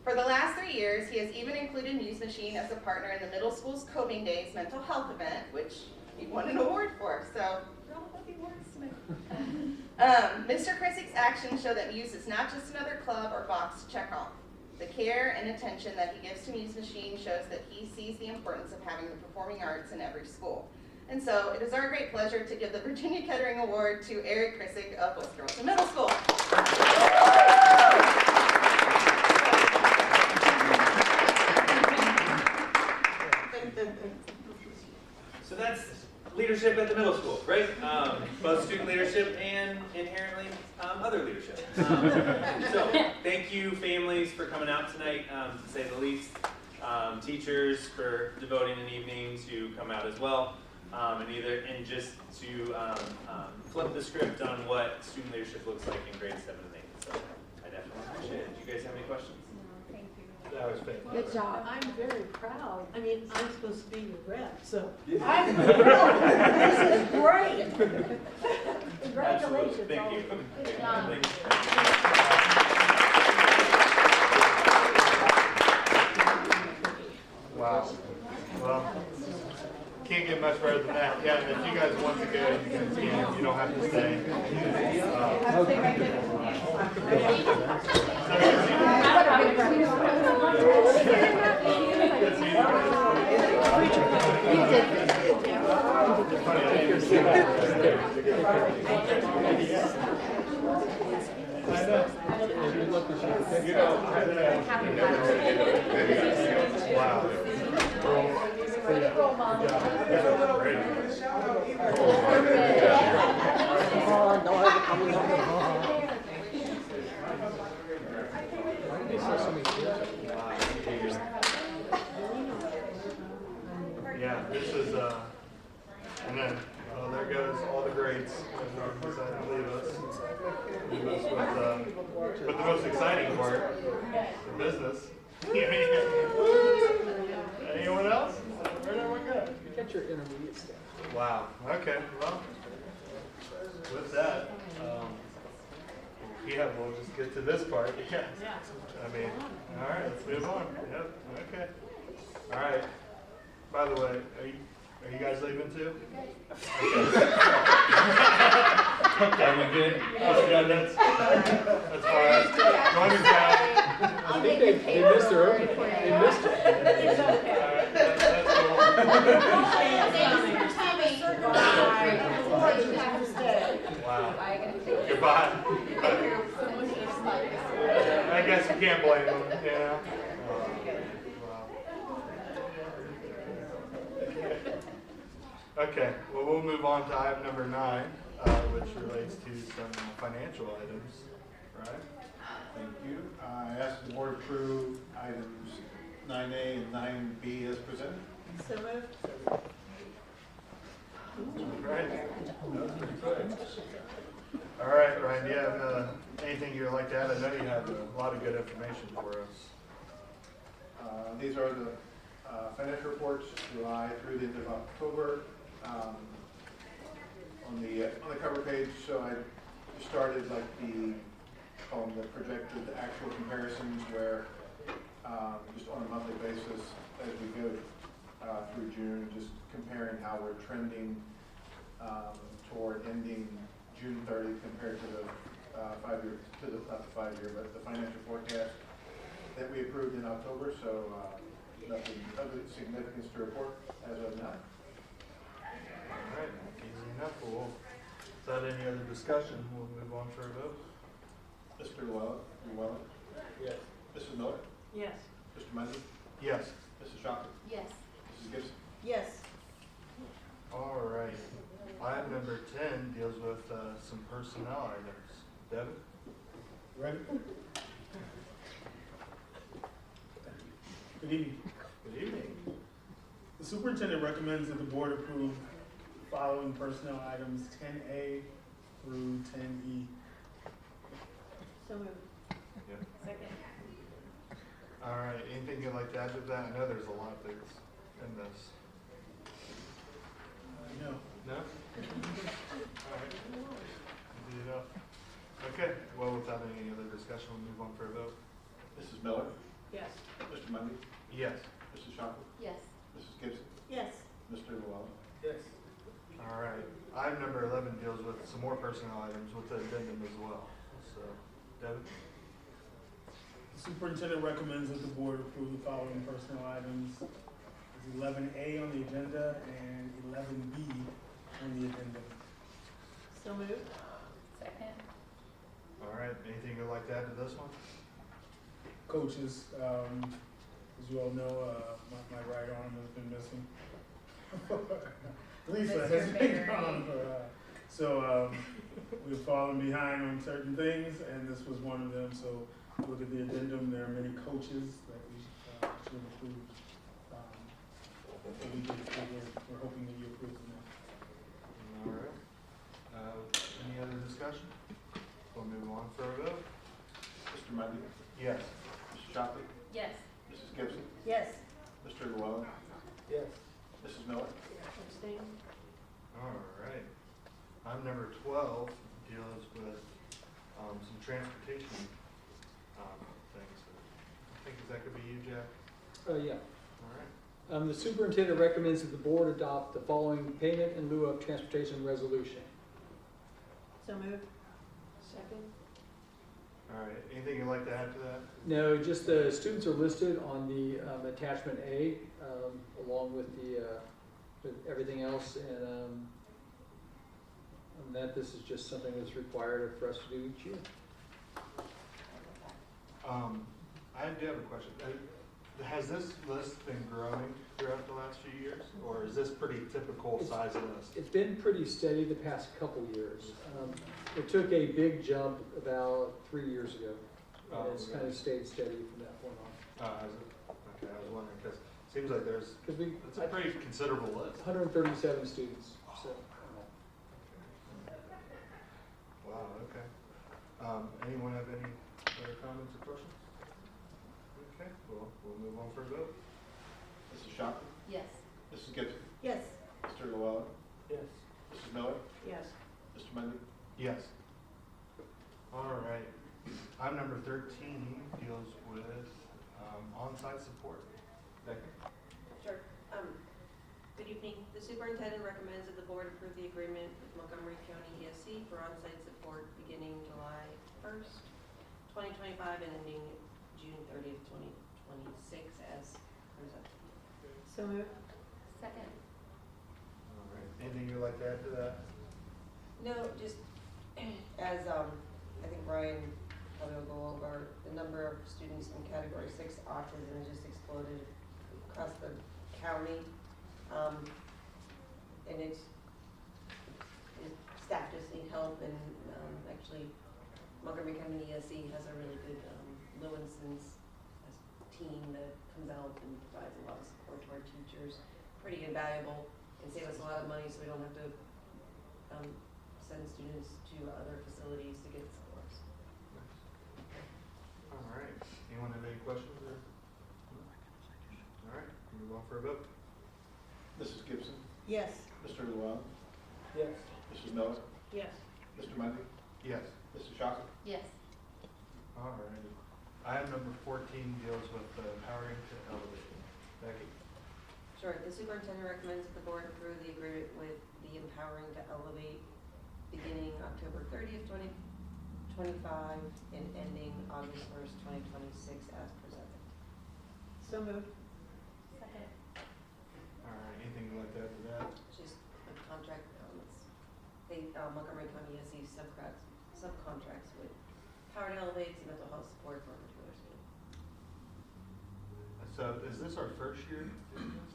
For the last 3 years, he has even included Muse Machine as a partner in the middle school's Coping Days mental health event, which he won an award for. So, we're all about the awards tonight. Mr. Krissick's actions show that Muse is not just another club or box to check off. The care and attention that he gives to Muse Machine shows that he sees the importance of having the performing arts in every school. And so it is our great pleasure to give the Virginia Kettering Award to Eric Krissick of West Carrollton Middle School. So that's leadership at the middle school, right? Both student leadership and inherently other leadership. So thank you, families, for coming out tonight, to say the least. Teachers for devoting an evening to come out as well, and just to flip the script on what student leadership looks like in grades 7 and 8. So I definitely appreciate it. Do you guys have any questions? Thank you. That was fantastic. Good job. I'm very proud. I mean, I'm supposed to be your rep, so Yeah. I'm thrilled. This is great. Absolutely. Congratulations. Thank you. Good job. Thank you. Wow. Well, can't get much better than that. Yeah, if you guys want to go, you don't have to stay. Wow. Yeah, this is, and then there goes all the grades that decided to leave us. Leave us with the most exciting part, the business. Anyone else? Where'd everyone go? Get your intermediate stuff. Wow. Okay. Well, with that, yeah, we'll just get to this part. Yeah. I mean, all right. Let's move on. Yep. Okay. All right. By the way, are you guys leaving too? Are we good? Yeah, that's fine. Join your crowd. I think they missed her. They missed her. It's okay. That's cool. Wow. Goodbye. I guess you can't blame them. Yeah. Okay, well, we'll move on to item number 9, which relates to some financial items, right? Thank you. I ask the board approve items 9A and 9B as presented. So moved. All right, Ryan, do you have anything you'd like to add? I know you have a lot of good information for us. These are the financial reports July through the end of October. on the cover page, so I started like the projected actual comparisons where just on a monthly basis as we go through June, just comparing how we're trending toward ending June 30th compared to the not the 5-year, but the financial forecast that we approved in October. So nothing of significance to report as of now. All right, easy enough. Well, without any other discussion, we'll move on for a vote. Mr. Llewellyn? Yes. Mrs. Miller? Yes. Mr. Mundy? Yes. Mrs. Shockley? Yes. Mrs. Gibson? Yes. All right. Item number 10 deals with some personnel items. Devin? Ready? Good evening. Good evening. The superintendent recommends that the board approve the following personnel items 10A through 10E. So moved. Yep. Second. All right, anything you'd like to add to that? I know there's a lot of things in this. No. No? All right. Easy enough. Okay, well, without any other discussion, we'll move on for a vote. Mrs. Miller? Yes. Mr. Mundy? Yes. Mrs. Shockley? Yes. Mrs. Gibson? Yes. Mr. Llewellyn? Yes. All right. Item number 11 deals with some more personnel items with the addendum as well. So, Devin? The superintendent recommends that the board approve the following personnel items. There's 11A on the agenda and 11B on the agenda. So moved. Second. All right, anything you'd like to add to this one? Coaches, as you all know, my right arm has been missing. Lisa That's has your been favorite. gone so we've fallen behind on certain things, and this was one of them. So look at the addendum. There are many coaches that we should approve. We're hoping that you approve them now. All right. Any other discussion? We'll move on for a vote. Mr. Mundy? Yes. Mrs. Shockley? Yes. Mrs. Gibson? Yes. Mr. Llewellyn? Yes. Mrs. Miller? Abstain. All right. Item number 12 deals with some transportation things. I think that could be you, Jack. Yeah. All right. The superintendent recommends that the board adopt the following payment in lieu of transportation resolution. So moved. Second. All right. Anything you'd like to add to that? No, just the students are listed on the attachment A, along with the with everything else, and that this is just something that's required for us to do each year. I do have a question. Has this list been growing throughout the last few years, or is this pretty typical size list? It's been pretty steady the past couple years. It took a big jump about 3 years ago, and it's kind of stayed steady from that point on. Is it? Okay, I was wondering, because it seems like there's, Because we, it's a pretty considerable list. 137 students, so. Wow, okay. Anyone have any other comments or questions? Okay, well, we'll move on for a vote. Mrs. Shockley? Yes. Mrs. Gibson? Yes. Mr. Llewellyn? Yes. Mrs. Miller? Yes. Mr. Mundy? Yes. All right. Item number 13 deals with on-site support. Becky? Sure. Good evening. The superintendent recommends that the board approve the agreement with Montgomery County ESC for on-site support beginning July 1st, 2025 and ending June 30th, 2026 as presented. So moved. Second. All right. Anything you'd like to add to that? No, just as I think Brian probably will go over, the number of students in category 6 autism has just exploded across the county. And staff just need help, and actually Montgomery County ESC has a really good Lewinson's team that comes out and provides a lot of support to our teachers. Pretty invaluable and save us a lot of money, so we don't have to send students to other facilities to get scores. All right. Anyone have any questions? Or? All right. Move on for a vote. Mrs. Gibson? Yes. Mr. Llewellyn? Yes. Mrs. Miller? Yes. Mr. Mundy? Yes. Mrs. Shockey? Yes. All righty. Item number 14 deals with empowering to elevate. Becky? Sure, the superintendent recommends that the board approve the agreement with the Empowering to Elevate beginning October 30th, 2025 and ending August 1st, 2026 as presented. So moved. Second. All right, anything you'd like to add to that? Just a contract, Montgomery County ESE subcontracts with Power to Elevate and mental health support for a particular school. So is this our first year doing this?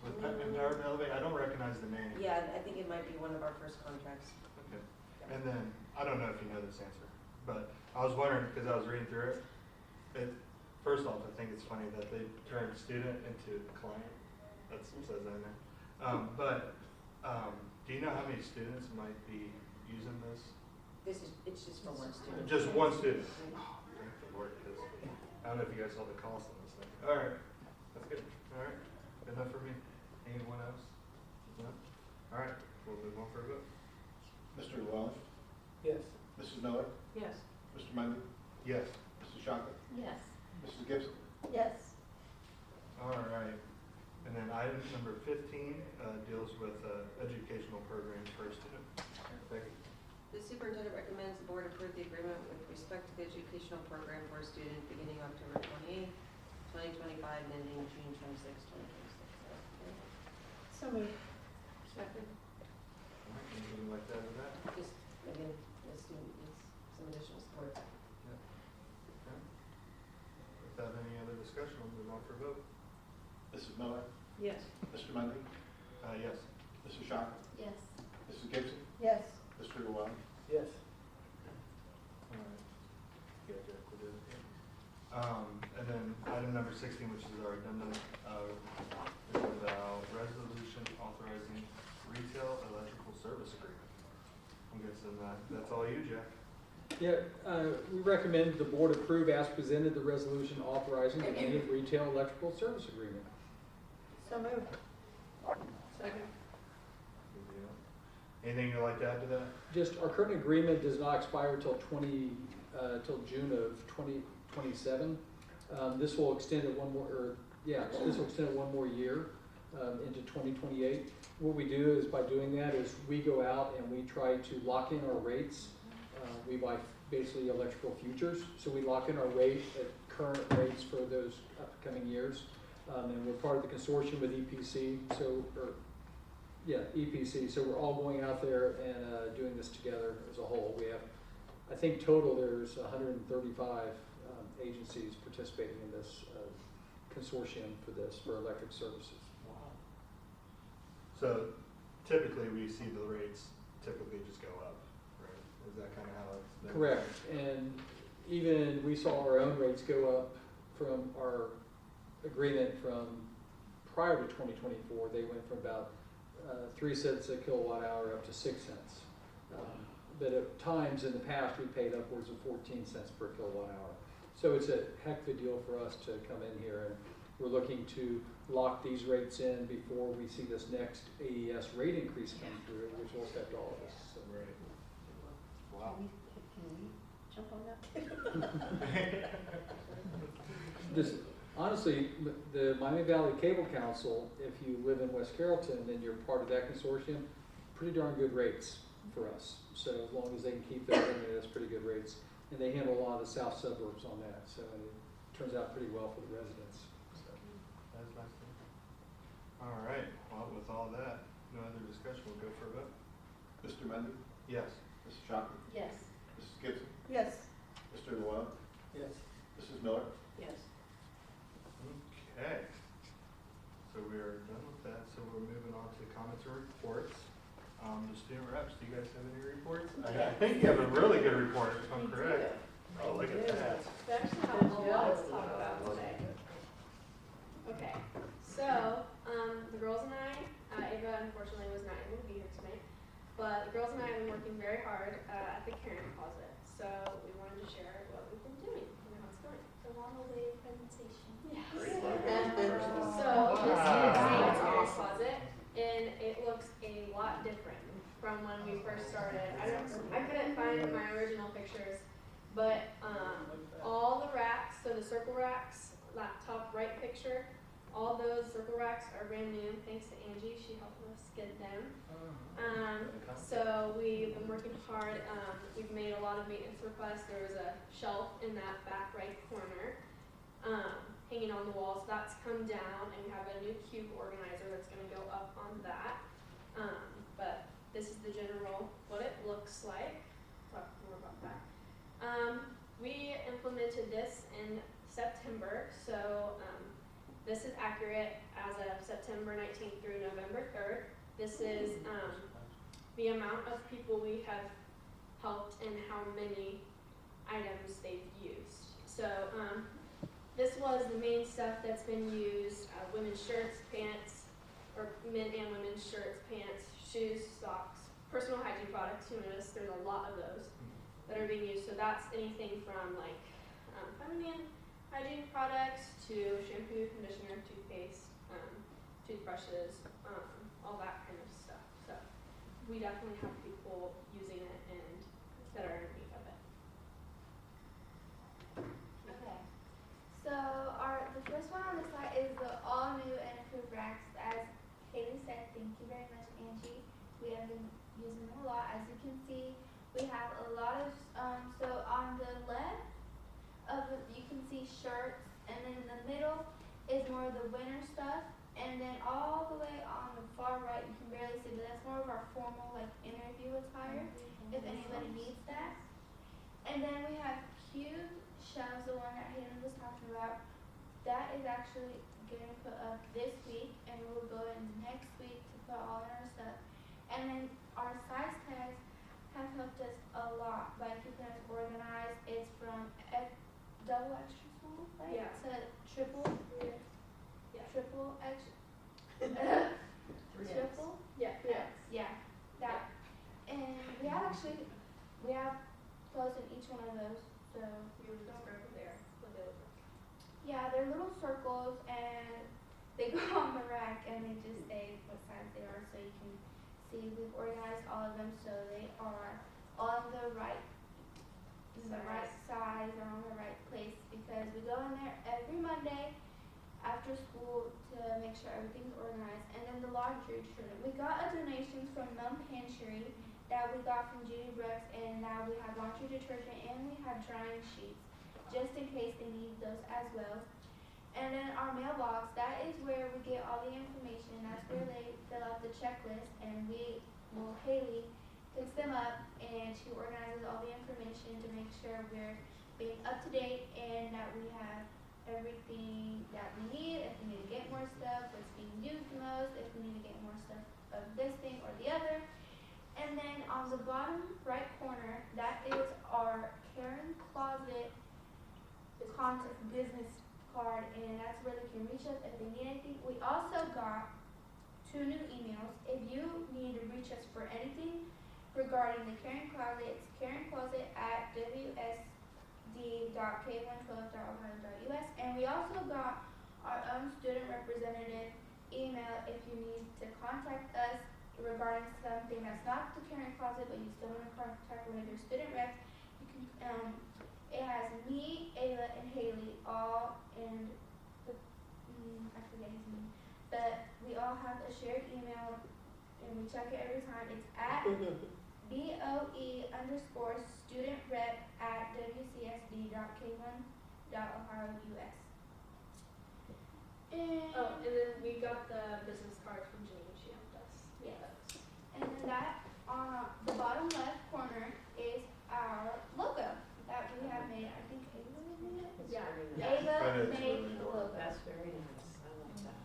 With Empower to Elevate? I don't recognize the name. Yeah, I think it might be one of our first contracts. Okay. And then, I don't know if you know this answer, but I was wondering, because I was reading through it, first off, I think it's funny that they turned student into client. That says that in there. Do you know how many students might be using this? It's just for one student. Just one student? Oh, thank the Lord, because I don't know if you guys saw the cost on this thing. All right, that's good. All right, good enough for me. Anyone else? No? All right, we'll move on for a vote. Mr. Llewellyn? Yes. Mrs. Miller? Yes. Mr. Mundy? Yes. Mrs. Shockey? Yes. Mrs. Gibson? Yes. All right. And then item number 15 deals with educational programs for a student. Becky? The superintendent recommends the board approve the agreement with respect to the educational program for a student beginning October 28th, 2025 and ending June 26th, 2026. So moved. Second. All right, anything like that with that? Just, again, the student needs some additional support. Yeah. Okay. Without any other discussion, we'll move on for a vote. Mrs. Miller? Yes. Mr. Mundy? Yes. Mrs. Shockey? Yes. Mrs. Gibson? Yes. Mr. Llewellyn? Yes. All right. You guys have to do it. And then item number 16, which is our addendum, is about resolution authorizing retail electrical service agreement. I'm guessing that's all you, Jack. Yeah, we recommend the board approve as presented the resolution authorizing the Indian retail electrical service agreement. So moved. Second. Good deal. Anything you'd like to add to that? Just, our current agreement does not expire till June of 2027. This will extend it this will extend it one more year into 2028. What we do is, by doing that, is we go out and we try to lock in our rates. We buy basically electrical futures, so we lock in our rate at current rates for those upcoming years. And we're part of the consortium with EPC, EPC. So we're all going out there and doing this together as a whole. We have, I think total there's 135 agencies participating in this consortium for electric services. Wow. So typically we see the rates typically just go up, right? Is that kind of how it's done? Correct. And even we saw our own rates go up from our agreement from prior to 2024. They went from about 3 cents a kilowatt hour up to 6 cents. But at times in the past, we paid upwards of 14 cents per kilowatt hour. So it's a heck of a deal for us to come in here, and we're looking to lock these rates in before we see this next AES rate increase come through, which will affect all of us. So. Right. Wow. Can we jump on that? Just, honestly, the Miami Valley Cable Council, if you live in West Carrollton and you're part of that consortium, pretty darn good rates for us. So as long as they can keep that, I mean, that's pretty good rates. And they handle a lot of the south suburbs on that, so it turns out pretty well for the residents. So. That's nice. All right. Well, with all that, no other discussion. We'll go for a vote. Mr. Mundy? Yes. Mrs. Shockey? Yes. Mrs. Gibson? Yes. Mr. Llewellyn? Yes. Mrs. Miller? Yes. Okay. So we are done with that. So we're moving on to comments and reports. The student reps, do you guys have any reports? I think you have a really good report, if I'm correct. Oh, look at that. We actually have a lot to talk about today. Okay, so the girls and I, Ava unfortunately was not able to be here tonight, but the girls and I have been working very hard at the caring closet. So we wanted to share what we've been doing and how it's going. The long-awaited presentation. Yes. Great logo. So this is the caring closet, and it looks looks a lot different from when we first started. I couldn't find my original pictures, but all the racks, so the circle racks, that top right picture, all those circle racks are brand new, thanks to Angie. She helped us get them. So we've been working hard. We've made a lot of maintenance requests. There was a shelf in that back right corner hanging on the wall, so that's come down, and we have a new cube organizer that's going to go up on that. But this is the general, what it looks like. Talk more about that. We implemented this in September, so this is accurate as of September 19th through November 3rd. This is the amount of people we have helped and how many items they've used. So this was the main stuff that's been used: women's shirts, pants, or men and women's shirts, pants, shoes, socks, personal hygiene products. You notice there's a lot of those that are being used. So that's anything from like feminine hygiene products to shampoo, conditioner, toothpaste, toothbrushes, all that kind of stuff. So we definitely have people using it and that are in need of it. Okay. So the first one on the slide is the all new and improved racks. As Haley said, thank you very much, Angie. We have been using them a lot. As you can see, we have a lot of, so on the left of it, you can see shirts, and then in the middle is more of the winter stuff, and then all the way on the far right, you can barely see, but that's more of our formal like interview attire, if anybody needs that. And then we have cube shelves, the one that Hayden was talking about. That is actually getting put up this week, and we will go in next week to put all in our stuff. And then our size tags have helped us a lot by keeping us organized. It's from double extra small, right? Yeah. To triple, Yeah. triple extra, triple, Yeah. X, yeah, that. And we have clothes in each one of those, so You were describing there what they look like. yeah, they're little circles, and they go on the rack, and they just say what size they are, so you can see. We've organized all of them so they are on the right size or on the right place, because we go in there every Monday after school to make sure everything's organized. And then the laundry detergent. We got a donation from Mum Pantry that we got from Judy Brooks, and now we have laundry detergent and we have drying sheets, just in case they need those as well. And then our mailbox, that is where we get all the information. That's where they fill out the checklist, and Haley picks them up, and she organizes all the information to make sure we're being up to date and that we have everything that we need. If we need to get more stuff, what's being used the most, if we need to get more stuff of this thing or the other. And then on the bottom right corner, that is our Karen Closet contact business card, and that's where they can reach us if they need anything. We also got 2 new emails. If you need to reach us for anything regarding the Karen Closet, it's karencloset@wsd.k112.ohio.us. And we also got our own student representative email if you need to contact us regarding something that's not the Karen Closet, but you still want to contact one of your student reps. You can, it has me, Ayla, and Haley all in the, I forget his name, but we all have a shared email, and we check it every time. It's at BOE_studentrep@WCSD.K1.ohio.us. And then we got the business cards from Janine. She helped us. Yes. And then that on the bottom left corner is our logo that we have made. I think Ava made it. Yeah. Ava made the logo. That's very nice. I like that.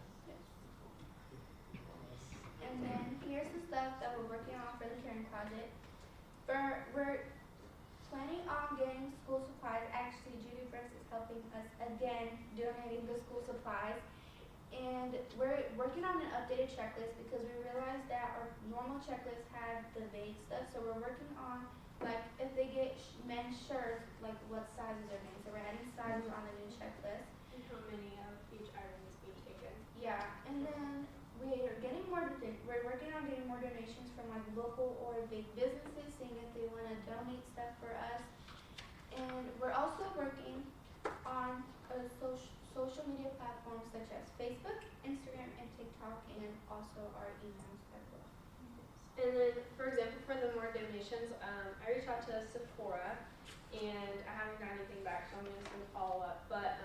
And then here's the stuff that we're working on for the Karen Project. We're planning on getting school supplies. Actually, Judy Brooks is helping us again, donating the school supplies. And we're working on an updated checklist because we realized that our normal checklist had the vague stuff. So we're working on, like, if they get men's shirts, like what sizes are made. So we're adding sizes on the new checklist. And how many of each item is being taken. Yeah, and then we're getting more, we're working on on getting more donations from like local or big businesses, seeing if they want to donate stuff for us. And we're also working on social media platforms such as Facebook, Instagram, and TikTok, and also our emails as well. And then, for example, for the more donations, I reached out to Sephora, and I haven't got anything back, so I'm just going to follow up. But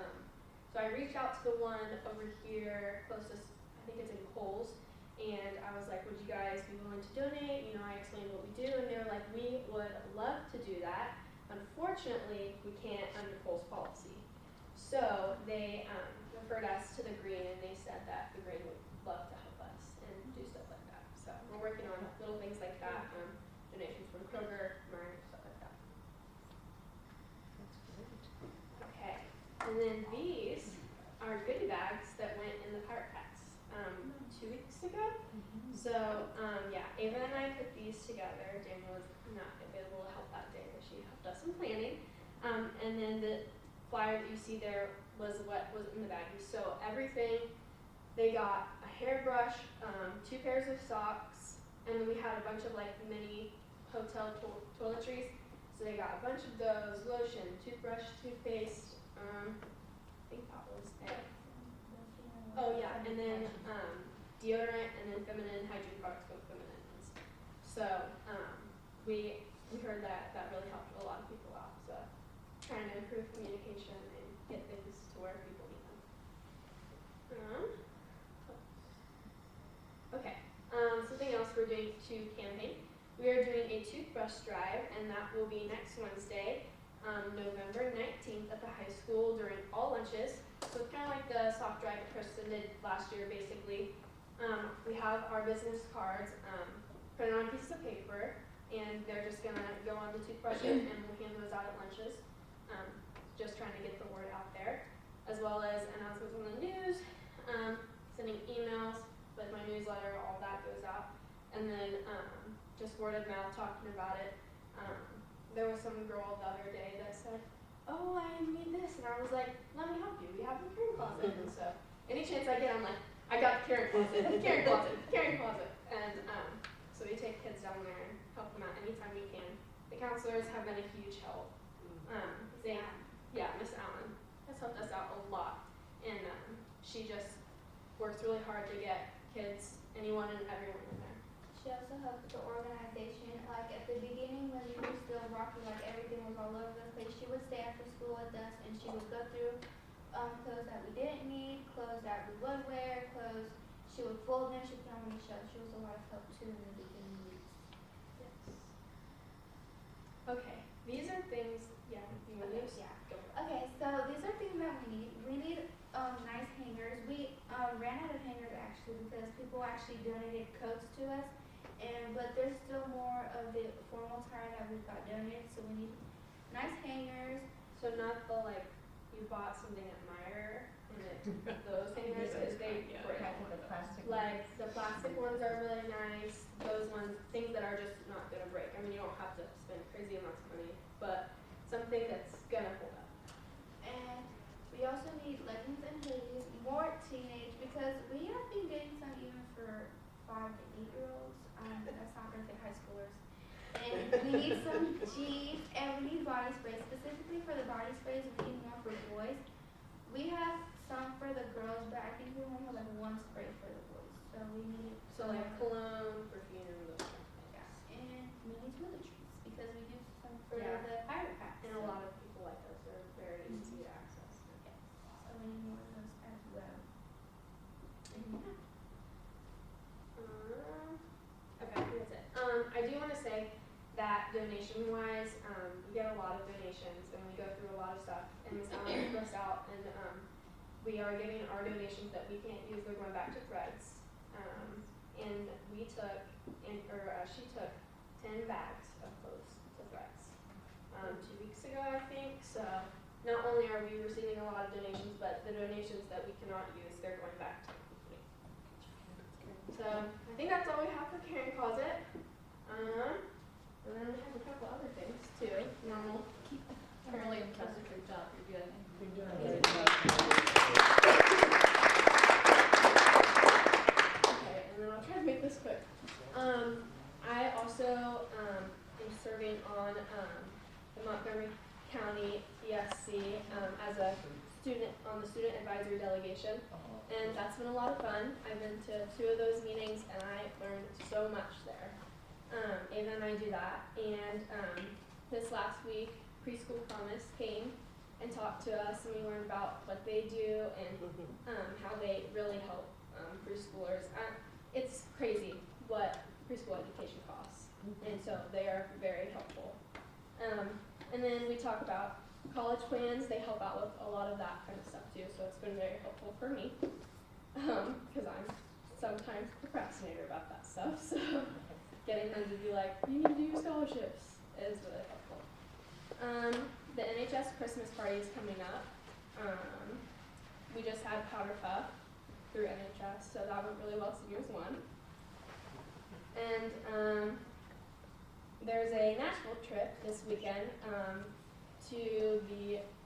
so I reached out to the one over here closest, I think it's in Kohl's, and I was like, would you guys be willing to donate? You know, I explained what we do, and they were like, we would love to do that. Unfortunately, we can't under Kohl's policy. So they referred us to the Green, and they said that the Green would love to help us and do stuff like that. So we're working on little things like that, donations from Kroger, Meijer, stuff like that. Okay, and then these are goodie bags that went in the Pirate Packs 2 weeks ago. So yeah, Ava and I put these together. Daniel was not available to help that day, but she helped us in planning. And then the flyer that you see there was what was in the baggies. So everything, they got a hairbrush, 2 pairs of socks, and then we had a bunch of like mini hotel toiletries. So they got a bunch of those, lotion, toothbrush, toothpaste, I think that was it. Oh yeah, and then deodorant, and then feminine hygiene products for feminine ones. So we heard that really helped a lot of people out. So trying to improve communication and get things to where people need them. Okay, something else we're doing to campaign. We are doing a toothbrush drive, and that will be next Wednesday, November 19th at the high school during all lunches. So it's kind of like the soft drive that Kristen did last year, basically. We have our business cards, put it on pieces of paper, and they're just going to go on the toothbrushes, and we'll hand those out at lunches. Just trying to get the word out there, as well as announcements on the news, sending emails with my newsletter, all that goes out. And then just word of mouth talking about it. There was some girl the other day that said, oh, I need this, and I was like, let me help you, we have a caring closet. And so any chance I get, I'm like, I got the caring closet, caring closet, caring closet. And so we take kids down there and help them out anytime we can. The counselors have been a huge help. Miss Allen has helped us out a lot, and she just works really hard to get kids, anyone and everyone in there. She also helped the organization. Like at the beginning when we were still rocking, like everything was all over the place, she would stay after school with us, and she would go through clothes that we didn't need, clothes that we would wear, clothes. She would fold them, she would put on the shelf. She was a lot of help too in the beginning weeks. Yes. Okay, these are things, yeah, you want to use? Yeah. Okay, so these are things that we need. We need nice hangers. We ran out of hangers actually because people actually donated coats to us, but there's still more of the formal attire that we've got donated, so we need nice hangers. So not the like you bought something at Meijer and those hangers because they break. Like the plastic ones are really nice. Those ones, things that are just not gonna break. I mean, you don't have to spend crazy amounts of money, but something that's gonna hold up. And we also need leggings and hoodies, more teenage, because we have been getting some even for 5 to 8-year-olds. That's not gonna fit high schoolers. And we need some jeans, and we need body sprays. Specifically for the body sprays, we need more for boys. We have some for the girls, but I think we only have like 1 spray for the boys. So we need like cologne, perfume, those kind of things. Yeah, and we need toiletries because we do some for Yeah. the pirate packs. And a lot of people like those. They're very easy to access. Okay. So we need more of those as well. And yeah. Okay, that's it. I do want to say that donation-wise, we get a lot of donations and we go through a lot of stuff. And Ms. Allen helped us out, and we are giving our donations that we can't use. They're going back to Threads. And we took, she took 10 bags of clothes to Threads 2 weeks ago, I think. So not only are we receiving a lot of donations, but the donations that we cannot use, they're going back to the company. So I think that's all we have for Caring Closet. And then we have a couple other things too. Normal. Really impressed with your job. You're good. You're doing a great job. Okay, and then I'll try to make this quick. I also am serving on the Montgomery County ESC as a student on the student advisory delegation, and that's been a lot of fun. I've been to 2 of those meetings, and I learned so much there. Ava and I do that, and this last week, Preschool Promise came and talked to us, and we learned about what they do and how they really help preschoolers. It's crazy what preschool education costs, and so they are very helpful. And then we talk about college plans. They help out with a lot of that kind of stuff too, so it's been very helpful for me because I'm sometimes procrastinator about that stuff. So getting them to be like, you need to do your scholarships is really helpful. The NHS Christmas party is coming up. We just had Powder Puff through NHS, so that went really well. Seniors won. And there's a Nashville trip this weekend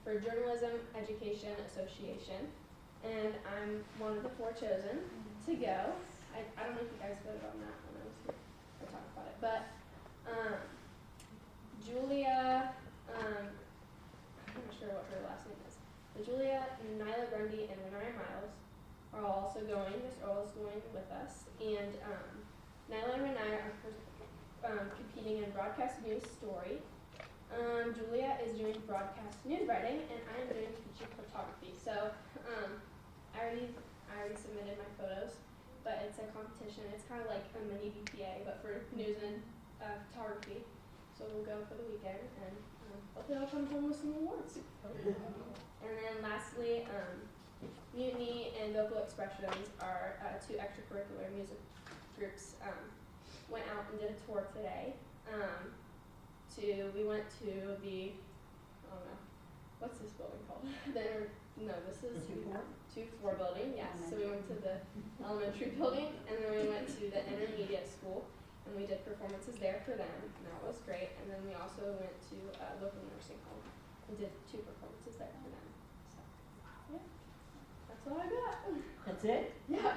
for Journalism Education Association, and I'm one of the 4 chosen to go. I don't know if you guys voted on that when I was here to talk about it, but Julia, I'm not sure what her last name is, but Julia, Nyla Grundy, and Renaya Miles are also going. Miss Earl is going with us, and Nyla and Renaya are competing in broadcast news story. Julia is doing broadcast news writing, and I am doing feature photography. So I already submitted my photos, but it's a competition. It's kind of like a mini BPA, but for news and photography. So we'll go for the weekend, and hopefully I'll come home with some awards. And then lastly, Mutiny and Vocal Expressions are 2 extracurricular music groups. Went out and did a tour today. We went to the, I don't know, what's this building called? This is 2-4 building, yes. So we went to the elementary building, and then we went to the intermediate school, and we did performances there for them, and that was great. And then we also went to a local nursing home and did 2 performances there for them. So, yeah, that's all I got. That's it? Yeah.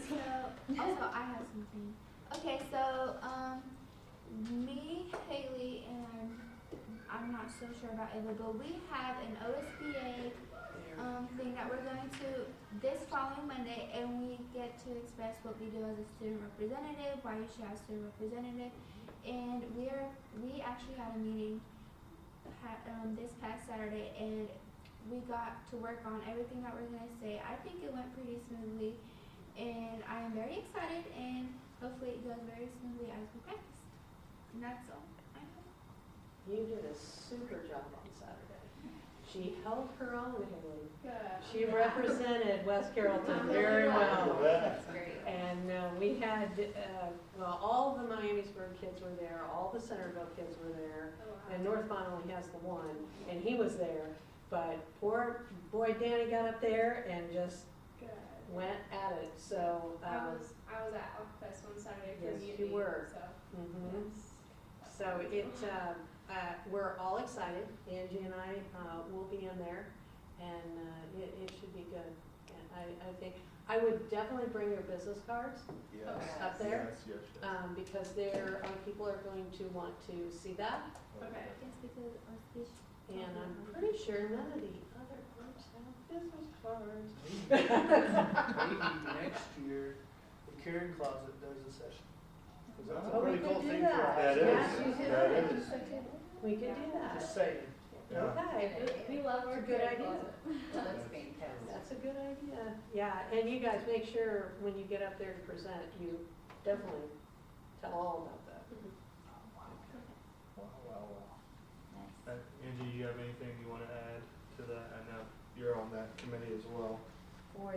So, also, I have something. Okay, so, me, Haley, and I'm not so sure about Ava, but we have an OSBA thing that we're going to this following Monday, and we get to express what we do as a student representative, why you should have a student representative, and we actually had a meeting this past Saturday, and we got to work on everything that we're going to say. I think it went pretty smoothly, and I am very excited, and hopefully it goes very smoothly as we practice. And that's all I have. You did a super job on Saturday. She held her own, Haley. Good. She represented West Carrollton very well. That's great. And we had, all the Miamisburg kids were there, all the Centerville kids were there, and Northmont only has the one, and he was there. But poor boy Danny got up there and just went at it. So I was at Alpfest on Saturday for yes, Mutiny. you were. So, yes. So we're all excited. Angie and I will be in there, and it should be good. And I think I would definitely bring your business cards up there, because there are people are going to want to see that. Okay. Yes, because our speech. And I'm pretty sure none of the other groups have business cards. Maybe next year, the Karen Closet does a session. 'Cause that's a Oh, we pretty could cool do thing that. for us. That is. That is. We could do that. Just saying. Yeah. Okay. We love our That's a good Karen idea. Closet. That's fantastic. That's a good idea. Yeah, and you guys make sure when you get up there to present, you definitely tell all about that. Wow. Angie, you have anything you want to add to that? I know you're on that committee as well for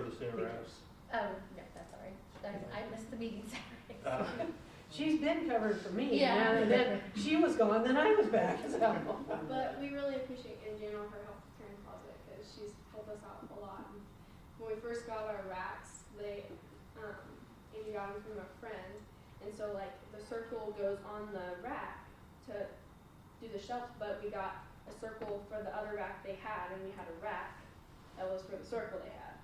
the student reps. Oh, no, that's all right. I missed the meeting Saturday. She's been covered for me. Yeah. And then she was gone, then I was back. So. But we really appreciate Angie and all her help with Karen Closet because she's helped us out a lot. And when we first got our racks, Angie got them from a friend, and so like the circle goes on the rack to do the shelf, but we got a circle for the other rack they had, and we had a rack that was for the circle they had.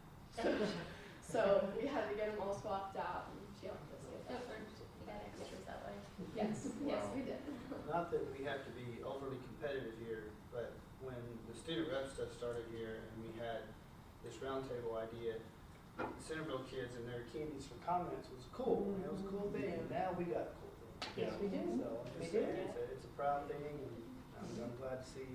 So we had to get them all swapped out, and she helped us with You got extras that way. Yes, yes, we did. Not that we have to be overly competitive here, but when the student rep stuff started here and we had this roundtable idea, the Centerville kids and their candies for comments was cool. It was a cool thing. And now we got a cool thing. Yes, we do. So I'm just saying, it's a proud thing, and I'm glad to see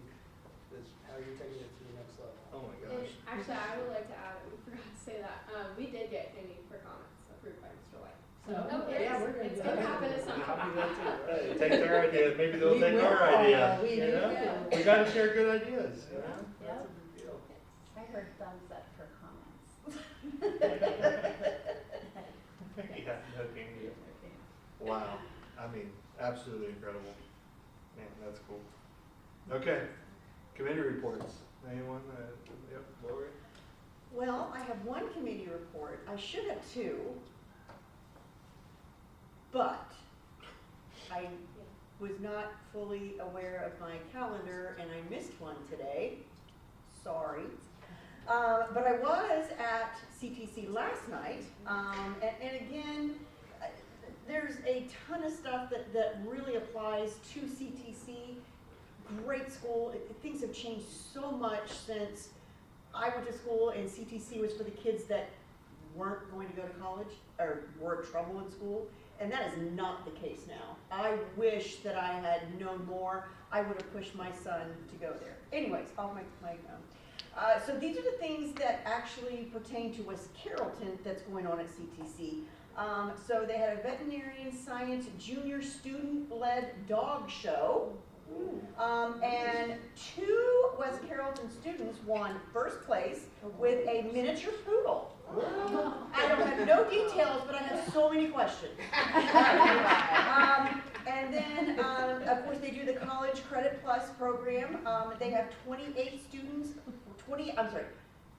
this, how you're taking it to the next level. Oh my And gosh. actually, I would like to add, we forgot to say that, we did get candy for comments approved by Mr. White. So, Oh, it's, we're gonna it's do gonna that. happen at some Copy point. that too, right? Hey, take their idea, maybe they'll We take our will. idea. We You do. know? We gotta share good ideas, you know? Yep. That's a big deal. I heard thumbs up for comments. Yeah, no candy. Wow, I mean, absolutely incredible. Man, that's cool. Okay, committee reports. Anyone? Yep, Lori? Well, I have one committee report. I should have two, but I was not fully aware of my calendar and I missed one today. Sorry. But I was at CTC last night, and again, there's a ton of stuff that really applies to CTC. Great school. Things have changed so much since I went to school, and CTC was for the kids that weren't going to go to college or were in trouble in school, and that is not the case now. I wish that I had known more. I would have pushed my son to go there. Anyways, off my so these are the things that actually pertain to West Carrollton that's going on at CTC. So they had a veterinarian science junior student-led dog show. And two West Carrollton students won first place with a miniature poodle. I don't have no details, but I have so many questions. And then, of course, they do the College Credit Plus program. They have 28 students,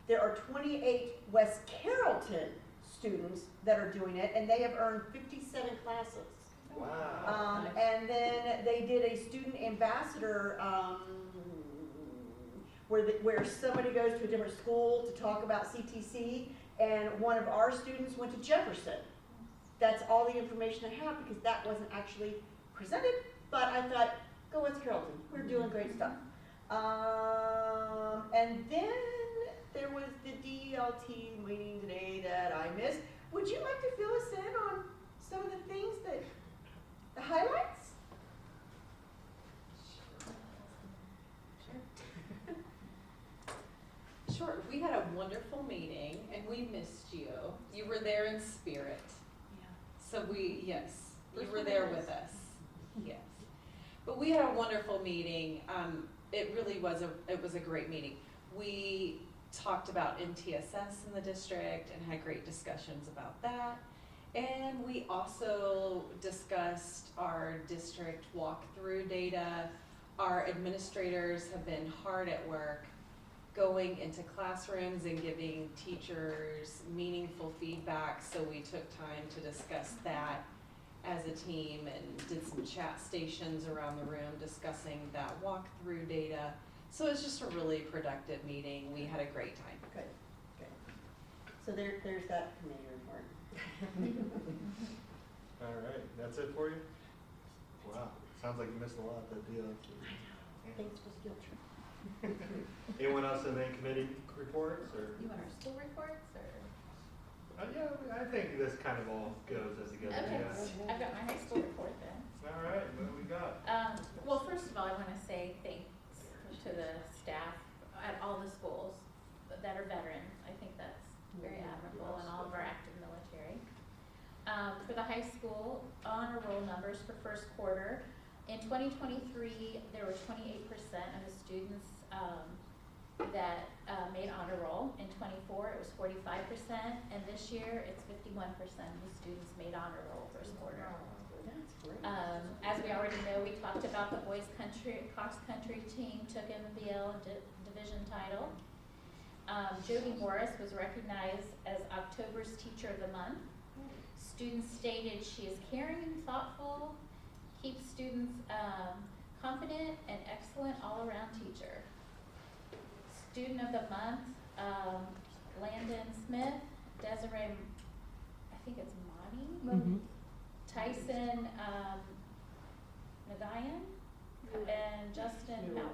there are 28 West Carrollton students that are doing it, and they have earned 57 classes. Wow. And then they did a student ambassador where somebody goes to a different school to talk about CTC, and one of our students went to Jefferson. That's all the information I have because that wasn't actually presented, but I thought, go West Carrollton, we're doing great stuff. And then there was the DLT meeting today that I missed. Would you like to fill us in on some of the things that, the highlights? Sure. We had a wonderful meeting and we missed you. You were there in spirit. Yeah. So yes, you were there with us. Yes. But we had a wonderful meeting. It really was a great meeting. We talked about MTSS in the district and had great discussions about that. And we also discussed our district walkthrough data. Our administrators have been hard at work going into classrooms and giving teachers meaningful feedback. So we took time to discuss that as a team and did some chat stations around the room discussing that walkthrough data. So it was just a really productive meeting. We had a great time. Good, good. So there's that committee report. All right, that's it for you? Wow, sounds like you missed a lot of that deal. Thanks for the field trip. Anyone else have any committee reports or? You want our school reports or? Yeah, I think this kind of all goes as together. Okay, Yeah. I've got my high school report then. All right, what do we got? Well, first of all, I want to say thanks to the staff at all the schools that are veterans. I think that's very admirable, and all of our active military. For the high school, honor roll numbers for first quarter. In 2023, there were 28% of the students that made honor roll. In 24, it was 45%, and this year it's 51% of the students made honor roll first quarter. That's great. As we already know, we talked about the boys cross country team took in the BL division title. Jody Morris was recognized as October's Teacher of the Month. Students stated she is caring and thoughtful, keeps students confident, and excellent all-around teacher. Student of the Month, Landon Smith, Desiree, I think it's Monty, Tyson Nagayan and Justin Mauser.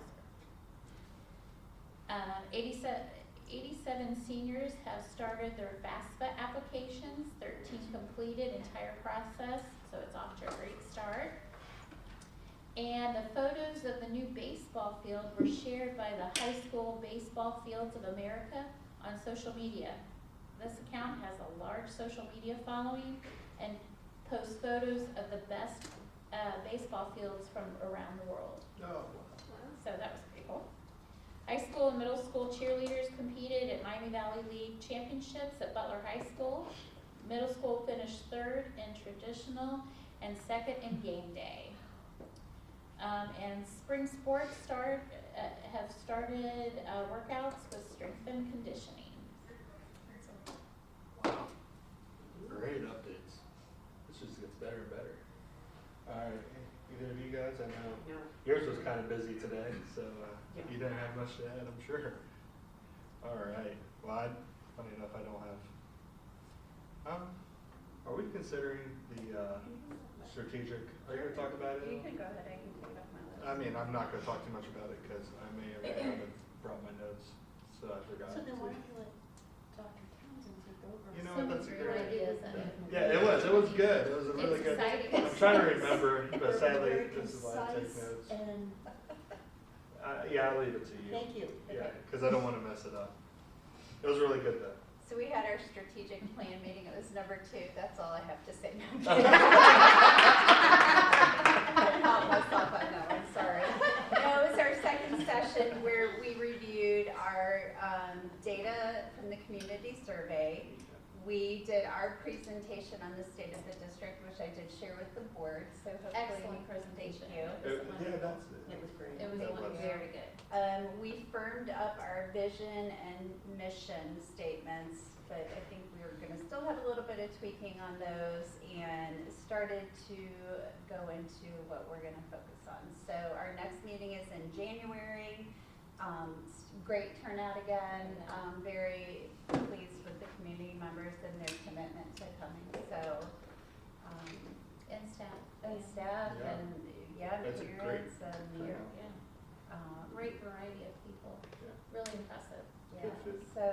87 seniors have started their FAFSA applications, 13 completed entire process, so it's off to a great start. And the photos of the new baseball field were shared by the High School Baseball Fields of America on social media. This account has a large social media following and posts photos of the best baseball fields from around the world. Oh, So that was pretty cool. High school and middle school cheerleaders competed at Miami Valley League Championships at Butler High School. Middle school finished third in traditional and second in game day. And spring sports have started workouts with strength and conditioning. wow. Great updates. This just gets better and better. All right, either of you guys, I know yours was kind of busy today, so you didn't have much to add, I'm sure. All right, well, funny enough, I don't have. Are we considering the strategic, are you gonna talk about it? You can go ahead, I can take it off my list. I mean, I'm not gonna talk too much about it, because I may or may not have brought my notes, so I forgot. So then why don't you let Dr. Townsend take over? You know what, that's a great ideas. Yeah, it was good, it was a really good. Exciting. I'm trying to remember, but sadly, this is why I take notes. And Yeah, I'll leave it to you. thank you. Yeah, because I don't want to mess it up. It was really good though. So we had our strategic plan meeting, it was number 2, that's all I have to say. I'll myself on that one, sorry. No, it was our second session where we reviewed our data from the community survey. We did our presentation on the state of the district, which I did share with the board, so hopefully. Excellent presentation. Thank you. Yeah, that's it. It was great. It was That was- very good. We firmed up our vision and mission statements, but I think we were gonna still have a little bit of tweaking on those and started to go into what we're gonna focus on. So our next meeting is in January. Great turnout again. Very pleased with the community members and their commitment to coming. So, And staff. Yeah. and yeah, That's a great parents and turnout. Yeah. Great variety of people. Yeah. Really impressive. yeah. Good food. So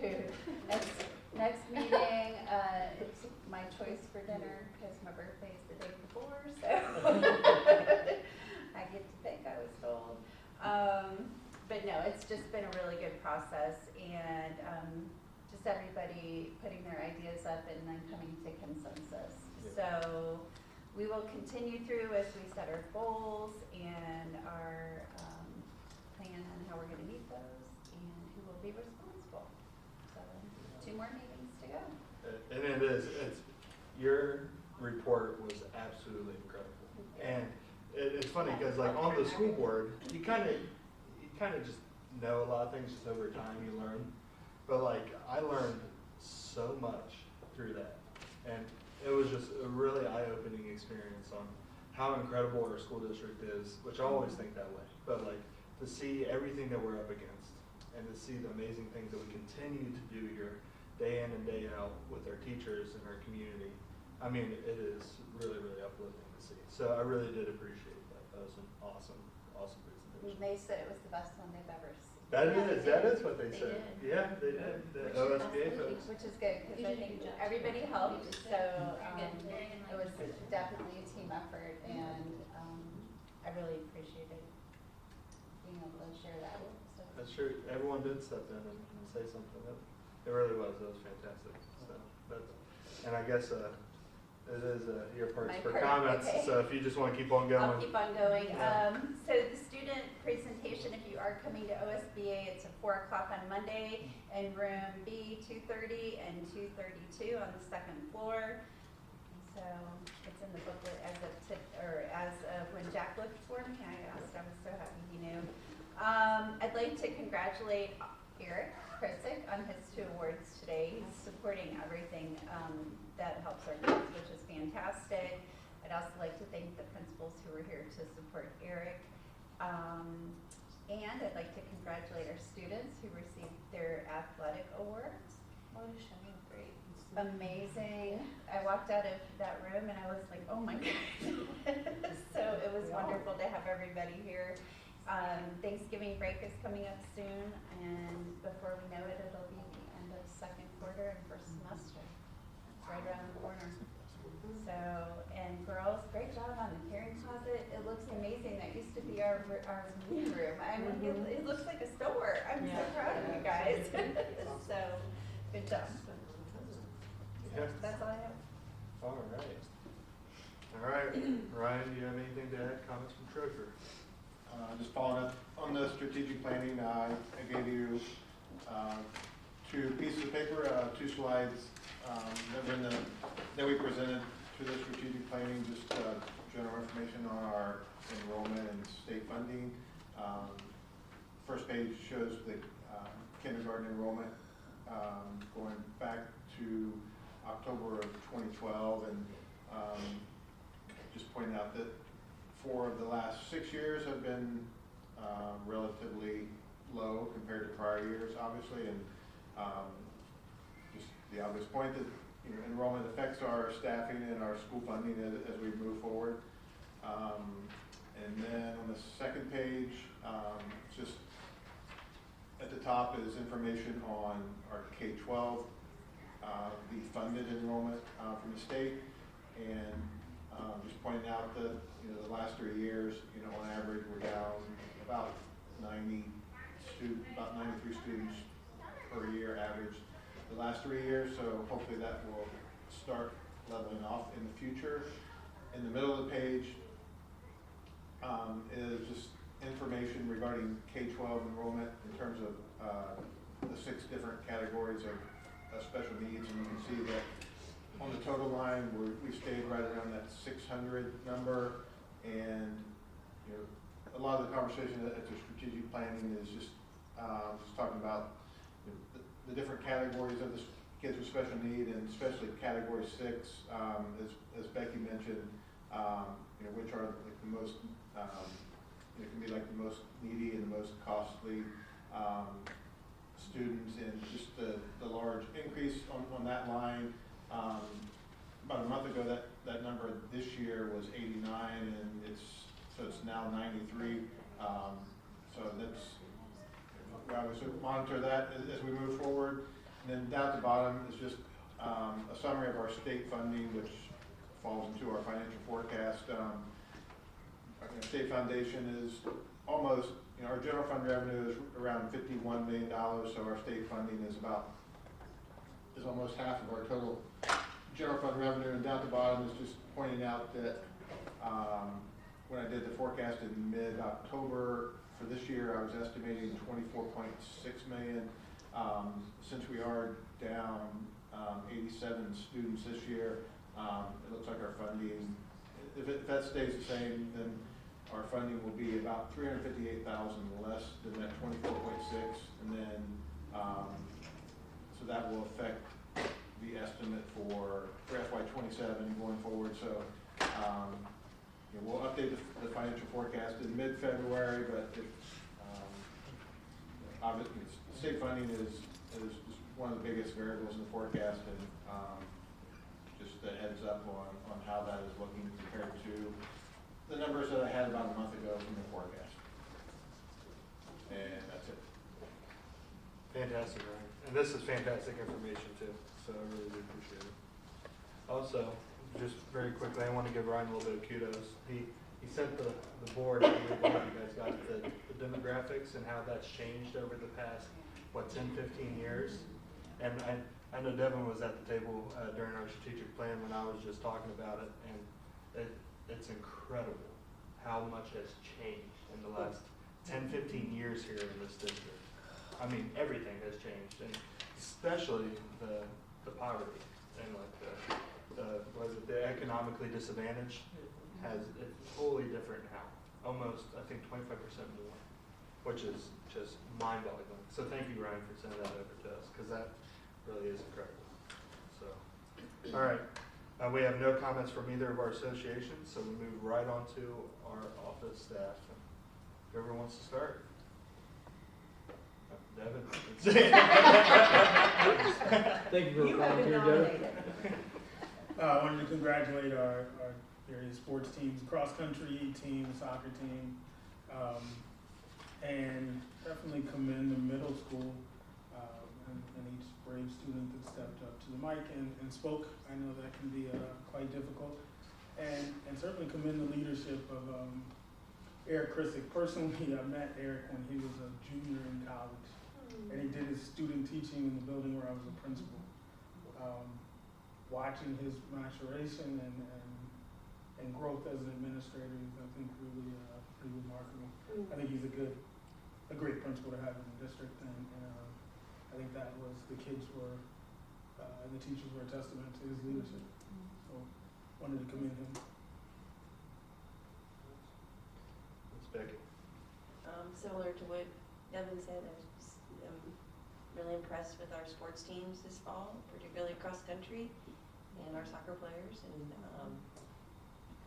food. Next meeting, it's my choice for dinner because my birthday is the day before, so I get to pick. I was told. But no, it's just been a really good process, and just everybody putting their ideas up and then coming to consensus. Yeah. So we will continue through as we set our goals and our plan on how we're going to meet those and who will be responsible. So 2 more meetings to go. And it's your report was absolutely incredible. And it's funny because like on the school board, you kind of just know a lot of things just over time you learn. But like I learned so much through that. And it was just a really eye-opening experience on how incredible our school district is, which I always think that way. But like to see everything that we're up against and to see the amazing things that we continue to do here day in and day out with our teachers and our community. I mean, it is really, really uplifting to see. So I really did appreciate that. That was an awesome presentation. They said it was the best one they've ever seen. That is what they said. did. Yeah, they did. The OSBA folks. Which is good, because I think everybody helped, so it was definitely a team effort, and I really appreciated being able to share that. So. That's true. Everyone did step in and say something. It really was. That was fantastic. So that's, and I guess it is your parts My for part, comments. okay. So if you just want to keep on going. I'll keep on going. Yeah. So the student presentation, if you are coming to OSBA, it's at 4 o'clock on Monday in room B 230 and 232 on the 2nd floor. So it's in the booklet as of when Jack looked for me. I asked. I was so happy he knew. I'd like to congratulate Eric Krisick on his 2 awards today. He's supporting everything that helps our kids, which is fantastic. I'd also like to thank the principals who were here to support Eric. And I'd like to congratulate our students who received their athletic awards. What a show. Great. amazing. I walked out of that room and I was like, oh my God. So it was wonderful to have everybody here. Thanksgiving break is coming up soon, and before we know it, it'll be the end of second quarter and first semester. It's right around the corner. So, and girls, great job on the carrying closet. It looks amazing. That used to be our meeting room. I mean, it looks like a store. I'm so proud of you guys. So, good job. Yeah. That's all I have. All right. All right, Ryan, do you have anything to add? Comments from treasurer? Just following up on the strategic planning, I gave you 2 pieces of paper, 2 slides that we presented to the strategic planning, just general information on our enrollment and state funding. First page shows the kindergarten enrollment going back to October of 2012, and just pointing out that 4 of the last 6 years have been relatively low compared to prior years, obviously, and just the obvious point that enrollment affects our staffing and our school funding as we move forward. And then on the second page, just at the top is information on our K-12, the funded enrollment from the state, and just pointing out that the last 3 years, on average, we're down about 93 students per year average the last 3 years. So hopefully that will start leveling off in the future. In the middle of the page is just information regarding K-12 enrollment in terms of the 6 different categories of special needs, and you can see that on the total line we stayed right around that 600 number, and a lot of the conversation at the strategic planning is just talking about the different categories of the kids with special need, and especially category 6, as Becky mentioned, which are like the most, it can be like the most needy and the most costly students, and just the large increase on that line. About a month ago, that number this year was 89, and it's now 93. So we obviously monitor that as we move forward. And then down at the bottom is just a summary of our state funding, which falls into our financial forecast. Our state foundation is almost, our general fund revenue is around $51 million, so our state funding is almost half of our total general fund revenue. And down at the bottom is just pointing out that when I did the forecast in mid-October for this year, I was estimating 24.6 million. Since we are down 87 students this year, it looks like our funding, if that stays the same, then our funding will be about 358,000 less than that 24.6, and then so that will affect the estimate for FY27 going forward. So we'll update the financial forecast in mid-February, but obviously state funding is just one of the biggest variables in the forecast, and just a heads up on how that is looking compared to the numbers that I had about a month ago from the forecast. And that's it. Fantastic, Ryan. And this is fantastic information too, so I really do appreciate it. Also, just very quickly, I want to give Ryan a little bit of kudos. He sent the board, you guys got the demographics and how that's changed over the past, 10, 15 years. And I know Devin was at the table during our strategic plan when I was just talking about it, and it's incredible how much has changed in the last 10, 15 years here in this district. I mean, everything has changed, and especially the poverty and like the economically disadvantaged it's totally different now. Almost, I think, 25% more, which is just mind-boggling. So thank you, Ryan, for sending that over to us, because that really is incredible. So, all right. We have no comments from either of our associations, so we move right on to our office staff. Whoever wants to start. Devin? Thank you for You have been volunteering, Devin. nominated. I wanted to congratulate our various sports teams, cross-country team, soccer team, and definitely commend the middle school and each brave student that stepped up to the mic and spoke. I know that can be quite difficult. And certainly commend the leadership of Eric Krissick. Personally, I met Eric when he was a junior in college, and he did his student teaching in the building where I was a principal. Watching his maturation and growth as an administrator is, I think, really pretty remarkable. I think he's a great principal to have in the district, and I think that was, the kids were, and the teachers were a testament to his leadership. So, wanted to commend him. Ms. Beckett. Similar to what Devin said, I'm really impressed with our sports teams this fall, particularly cross country and our soccer players. And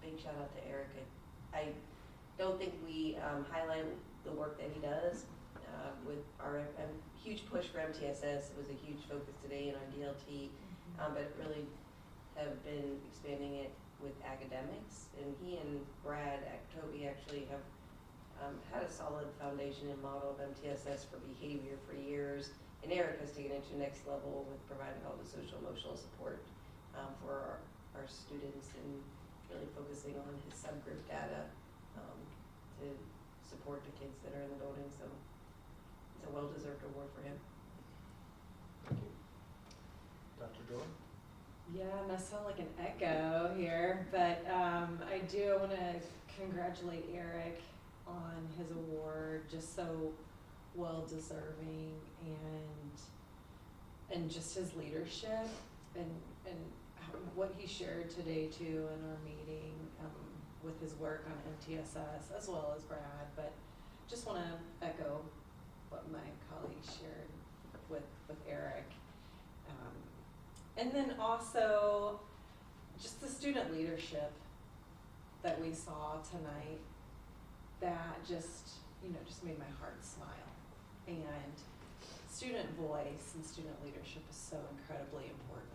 big shout out to Eric. I don't think we highlight the work that he does with our huge push for MTSS. It was a huge focus today in our DLT, but really have been expanding it with academics. And he and Brad Toby actually have had a solid foundation and model of MTSS for behavior for years. And Eric has taken it to the next level with providing all the social emotional support for our students and really focusing on his subgroup data to support the kids that are in the building. So it's a well-deserved award for him. Thank you. Dr. Dorn? Yeah, and I sound like an echo here, but I do want to congratulate Eric on his award, just so well deserving, and just his leadership and what he shared today too in our meeting with his work on MTSS as well as Brad. But just want to echo what my colleagues shared with Eric. And then also just the student leadership that we saw tonight that just made my heart smile. And student voice and student leadership is so incredibly important.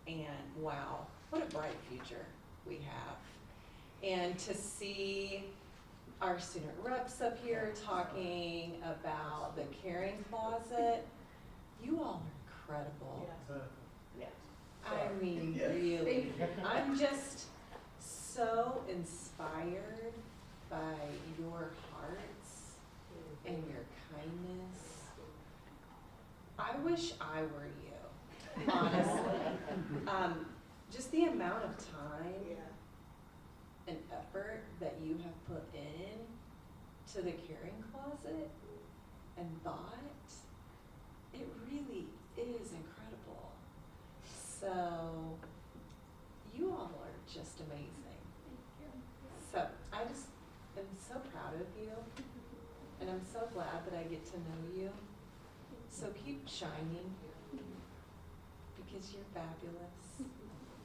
And wow, what a bright future we have. And to see our student reps up here talking about the caring closet, you all are incredible. Yeah. I mean, Yes. really, I'm just so inspired by your hearts and your kindness. I wish I were you, honestly. Just the amount of time and effort that you have put in to the caring closet and thought, it really is incredible. So you all are just amazing. So I just am so proud of you, and I'm so glad that I get to know you. So keep shining, because you're fabulous.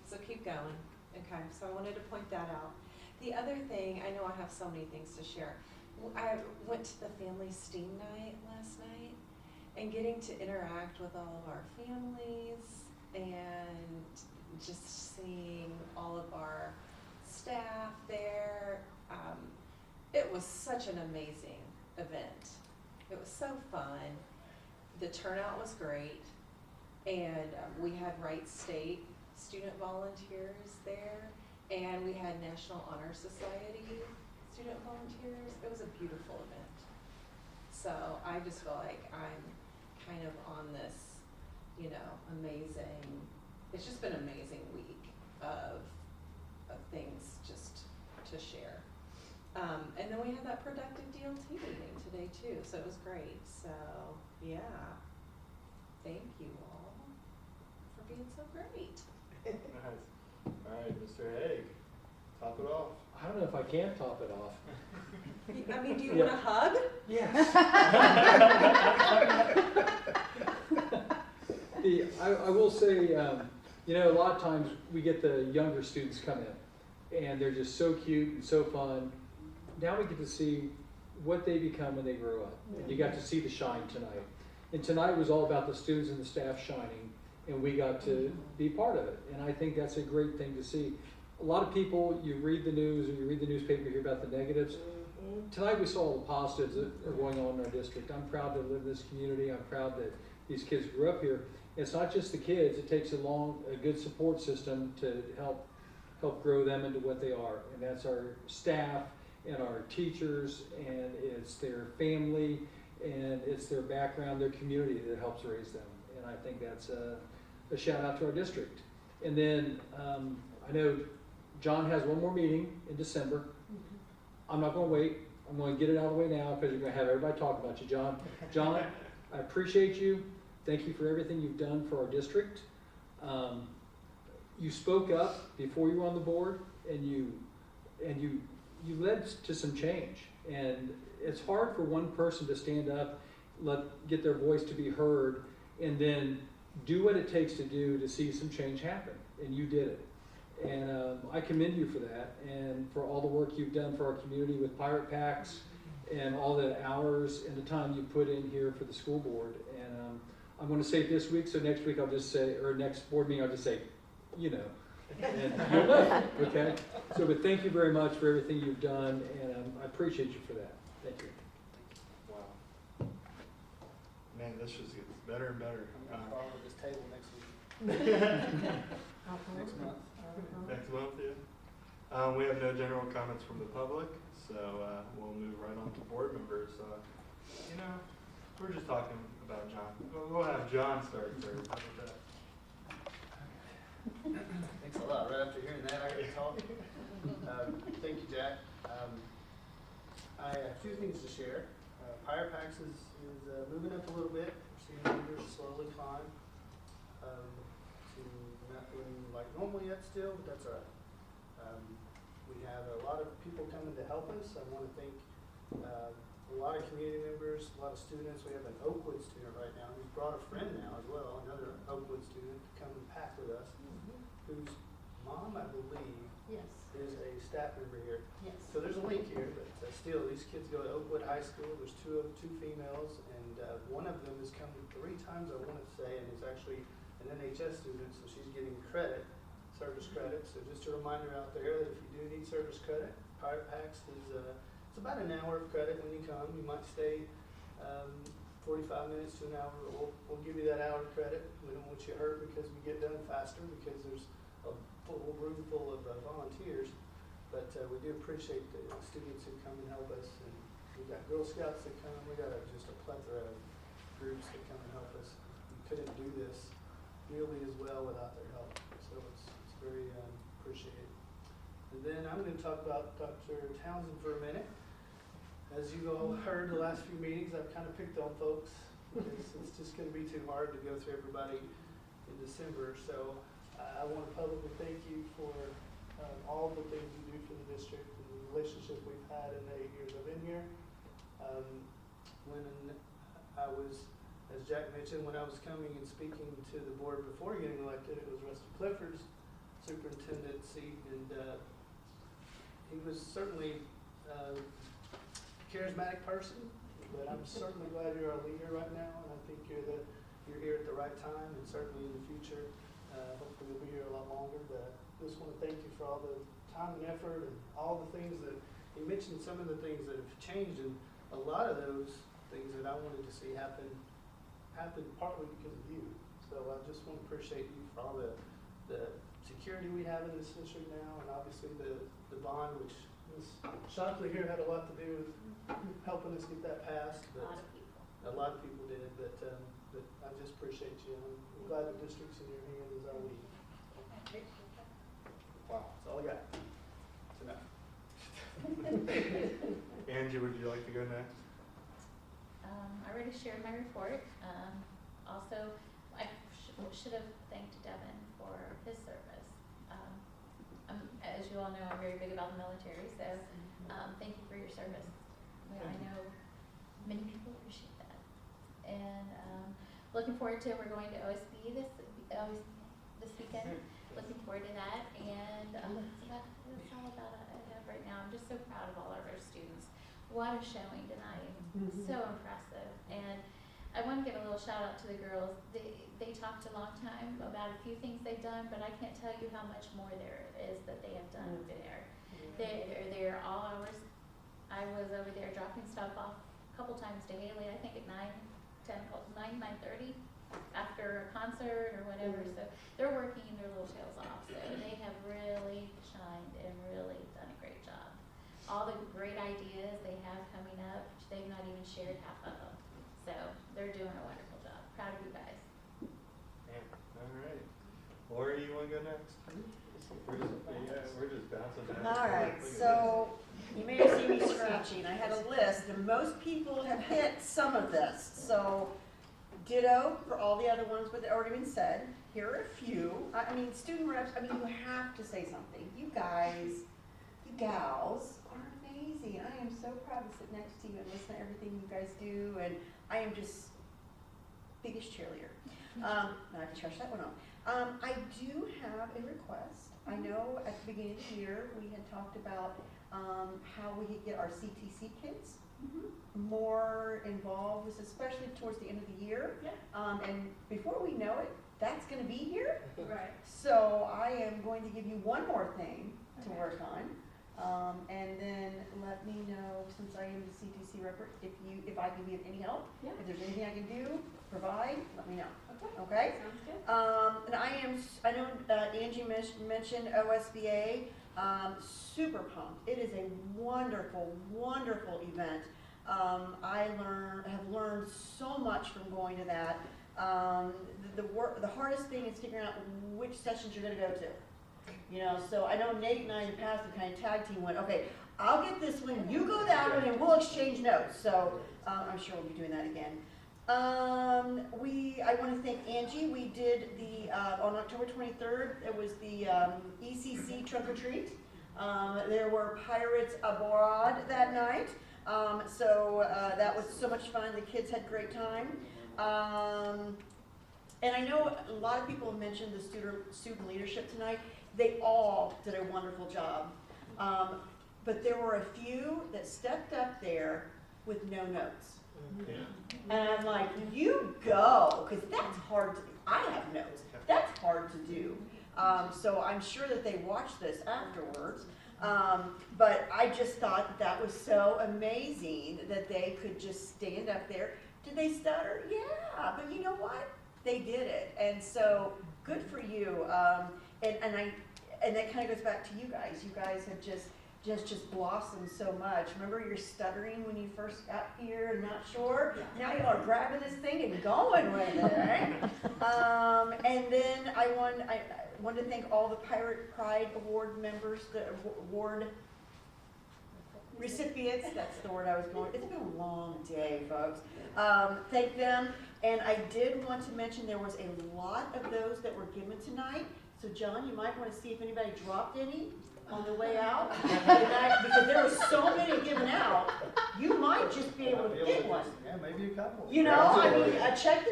So keep going. Okay, so I wanted to point that out. The other thing, I know I have so many things to share. I went to the family STEAM night last night, and getting to interact with all of our families and just seeing all of our staff there. It was such an amazing event. It was so fun. The turnout was great, and we had Wright State student volunteers there, and we had National Honor Society student volunteers. It was a beautiful event. So I just feel like I'm kind of on this, amazing, it's just been an amazing week of things just to share. And then we had that productive DLT meeting today too, so it was great. So yeah, thank you all for being so great. Nice. All right, Mr. Haig, top it off. I don't know if I can top it off. I mean, do you want a hug? Yes. I will say, a lot of times we get the younger students come in, and they're just so cute and so fun. Now we get to see what they become when they grow up. And you got to see the shine tonight. And tonight was all about the students and the staff shining, and we got to be part of it. And I think that's a great thing to see. A lot of people, you read the news or you read the newspaper, you hear about the negatives. Tonight we saw all the positives that are going on in our district. I'm proud to live in this community. I'm proud that these kids grew up here. It's not just the kids. It takes a good support system to help grow them into what they are. And that's our staff and our teachers, and it's their family, and it's their background, their community that helps raise them. And I think that's a shout out to our district. And then I know John has one more meeting in December. I'm not going to wait. I'm going to get it out of the way now because you're going to have everybody talk about you, John. John, I appreciate you. Thank you for everything you've done for our district. You spoke up before you were on the board, and you led to some change. And it's hard for one person to stand up, get their voice to be heard, and then do what it takes to do to see some change happen. And you did it. And I commend you for that, and for all the work you've done for our community with Pirate Packs, and all the hours and the time you put in here for the school board. And I'm going to say it this week, so next week I'll just say, or next board meeting I'll just say, you know. And, okay? So, but thank you very much for everything you've done, and I appreciate you for that. Thank you. Wow. Man, this just gets better and better. I'm going to borrow this table next week. Next month. Next month, yeah. We have no general comments from the public, so we'll move right on to board members. We're just talking about John. We'll have John start first. How about that? Thanks a lot. Right after hearing that, I got to talk. Thank you, Jack. I have two things to share. Pirate Packs is moving up a little bit. We're seeing numbers slowly climb to nothing like normal yet still, but that's all right. We have a lot of people coming to help us. I want to thank a lot of community members, a lot of students. We have an Oakwood student right now who's brought a friend now as well, another Oakwood student to come and pack with us, whose mom, I believe, is a staff member here. So there's a link here, but still, these kids go to Oakwood High School. There's two females, and one of them has come 3 times, I want to say, and is actually an NHS student, so she's getting credit, service credit. So just a reminder out there that if you do need service credit, Pirate Packs is it's about an hour of credit when you come. You might stay 45 minutes to an hour. We'll give you that hour of credit. We don't want you hurt because we get done faster because there's a full room full of volunteers. But we do appreciate the students who come and help us. And we've got Girl Scouts that come. We got just a plethora of groups that come and help us. We couldn't do this nearly as well without their help. So it's very appreciated. And then I'm going to talk about Dr. Townsend for a minute. As you all heard the last few meetings, I've kind of picked on folks because it's just going to be too hard to go through everybody in December. So I want to publicly thank you for all the things you do for the district and the relationship we've had in the 8 years I've been here. When I was, as Jack mentioned, when I was coming and speaking to the board before getting elected, it was Rusty Clifford's superintendent seat, and he was certainly a charismatic person, but I'm certainly glad you're our leader right now, and I think you're here at the right time, and certainly in the future, hopefully you'll be here a lot longer. But I just want to thank you for all the time and effort and all the things that you mentioned. Some of the things that have changed, and a lot of those things that I wanted to see happen partly because of you. So I just want to appreciate you for all the security we have in this district now, and obviously the bond, which Ms. Shockley here had a lot to do with helping us get that passed. But a lot of people did, but I just appreciate you. I'm glad the district's in your hands as our lead. Wow, that's all I got. It's enough. Angie, would you like to go next? I already shared my report. Also, I should have thanked Devin for his service. As you all know, I'm very big about the military, so thank you for your service. I know many people appreciate that. And looking forward to, we're going to OSB this weekend. Looking forward to that. And that's all about I have right now. I'm just so proud of all of our students. what a showing tonight. So impressive. And I want to give a little shout out to the girls. They talked a long time about a few things they've done, but I can't tell you how much more there is that they have done there. They're there all hours. I was over there dropping stuff off a couple times to Haley, I think at 9:30 after a concert or whatever. So they're working their little tails off. So they have really shined and really done a great job. All the great ideas they have coming up, they've not even shared half of them. So they're doing a wonderful job. Proud of you guys. Yeah. All right. Lori, you want to go next? We're just bouncing back. All right, so you may have seen me scratching. I had a list, and most people have hit some of this. So ditto for all the other ones that have already been said. Here are a few. I mean, student reps, I mean, you have to say something. You guys, you gals are amazing. I am so proud to sit next to you and listen to everything you guys do, and I am just biggest cheerleader. Now I can trash that one off. I do have a request. I know at the beginning of the year we had talked about how we could get our CTC kids more involved, especially towards the end of the year. And before we know it, that's going to be here. Right. So I am going to give you one more thing to work on, and then let me know, since I am the CTC rep, if I can be of any help. Yeah. If there's anything I can do, provide, let me know. Okay. Okay? Sounds good. And I know Angie mentioned OSBA, super pumped. It is a wonderful, wonderful event. I have learned so much from going to that. The hardest thing is figuring out which sessions you're going to go to. You know, so I know Nate and I in the past have kind of tag team went, okay, I'll get this one, you go that one, and we'll exchange notes. So I'm sure we'll be doing that again. I want to thank Angie. We did on October 23rd, it was the ECC trunk or treat. There were pirates abroad that night. So that was so much fun. The kids had a great time. And I know a lot of people have mentioned the student leadership tonight. They all did a wonderful job. But there were a few that stepped up there with no notes. Yeah. And I'm like, you go, because that's hard to do. I have notes. That's hard to do. So I'm sure that they watched this afterwards. But I just thought that was so amazing that they could just stand up there. Did they stutter? Yeah, but you know what? They did it. And so good for you. And that kind of goes back to you guys. You guys have just blossomed so much. Remember you're stuttering when you first got here and not sure? Now you are grabbing this thing and going with it, right? And then I want to thank all the Pirate Pride Award members, the award recipients. That's the word I was going. It's been a long day, folks. Thank them. And I did want to mention there was a lot of those that were given tonight. So John, you might want to see if anybody dropped any on the way out, because there were so many given out, you might just be able to pick one. Yeah, maybe a couple. You know, I mean, check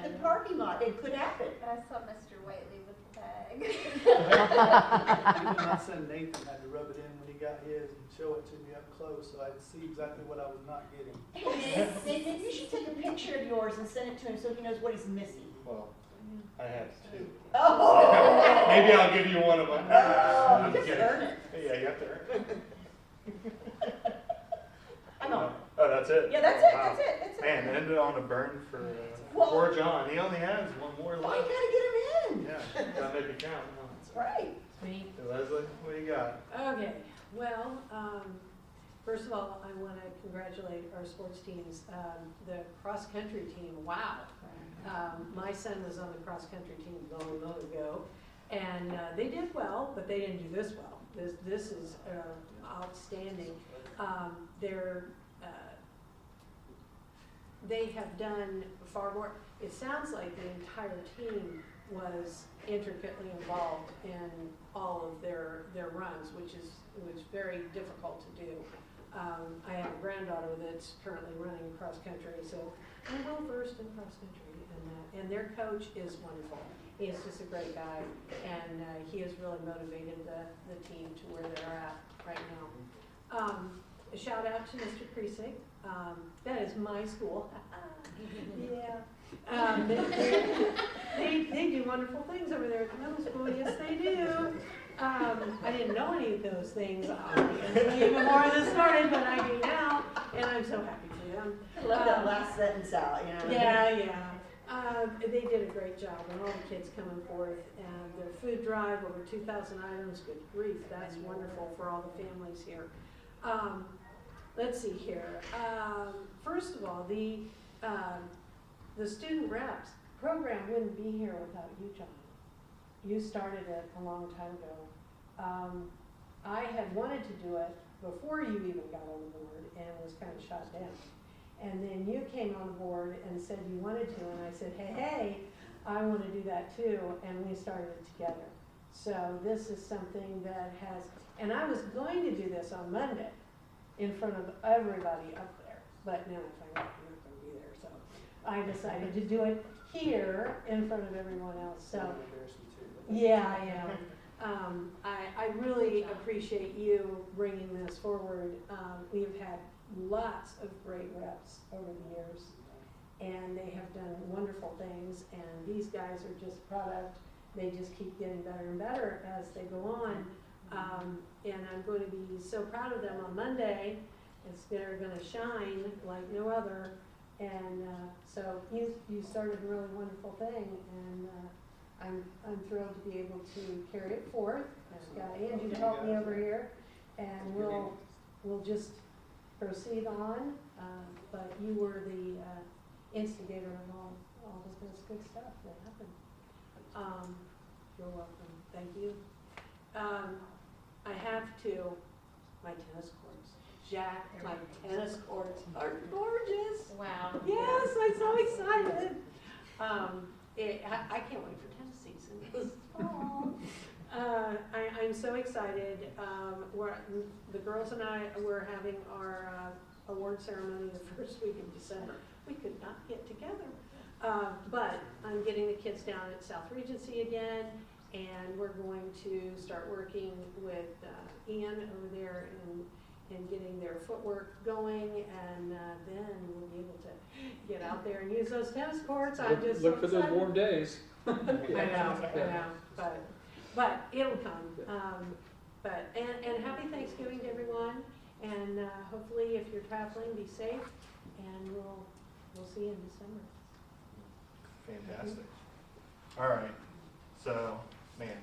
the parking lot. It could happen. I saw Mr. Whiteley with the bag. Even my son Nathan had to rub it in when he got his and show it to me up close so I could see exactly what I was not getting. Hey, Nathan, you should take a picture of yours and send it to him so he knows what he's missing. Well, I have two. Oh! Maybe I'll give you one of them. Oh, you just earn it. Yeah, you have to earn it. I'm on. Oh, that's it? Yeah, that's it. Wow. That's it. Man, it ended on a burn for Well, poor John. He only has one more Why left. you gotta get him in? Yeah, gotta make it count. Huh? That's right. Me. Hey, Leslie, what do you got? Okay, well, first of all, I want to congratulate our sports teams. The cross-country team, wow. My son was on the cross-country team a long ago, and they did well, but they didn't do this well. This is outstanding. They have done far more. It sounds like the entire team was intricately involved in all of their runs, which was very difficult to do. I have a granddaughter that's currently running cross country, so I'm well versed in cross country, and their coach is wonderful. He is just a great guy, and he has really motivated the team to where they're at right now. A shout out out to Mr. Precinct. That is my school. Yeah. They do wonderful things over there at the middle school. Yes, they do. I didn't know any of those things, even more this morning, but I do now, and I'm so happy for them. I left that last sentence out, you know. Yeah. They did a great job, and all the kids coming forth, and their food drive, over 2,000 items, good grief, that's wonderful for all the families here. Let's see here. First of all, the student reps program wouldn't be here without you, John. You started it a long time ago. I had wanted to do it before you even got on the board and was kind of shot down. And then you came on board and said you wanted to, and I said, hey, I want to do that too, and we started it together. So this is something that has, and I was going to do this on Monday in front of everybody up there, but now I find out you're not going to be there, so I decided to do it here in front of everyone else. So yeah, I am. I really appreciate you bringing this forward. We have had lots of great reps over the years, and they have done wonderful things, and these guys are just product. They just keep getting better and better as they go on, and I'm going to be so proud of them on Monday. They're going to shine like no other, and so you started a really wonderful thing, and I'm thrilled to be able to carry it forth. I've got Angie to help me over here, and we'll just proceed on, but you were the instigator of all of this good stuff that happened. You're welcome. Thank you. I have to, my tennis courts. Jack, my tennis courts are gorgeous. Wow. Yes, I'm so excited. I can't wait for tennis season this fall. I'm so excited. The girls and I were having our award ceremony the first week of December. We could not get together. But I'm getting the kids down at South Regency again, and we're going to start working with Ian over there and getting their footwork going, and then we'll be able to get out there and use those tennis courts. I'm just look so for those excited. warm days. I know, but it'll come. And happy Thanksgiving to everyone, and hopefully if you're traveling, be safe, and we'll see you in December. Fantastic. All right. So, man,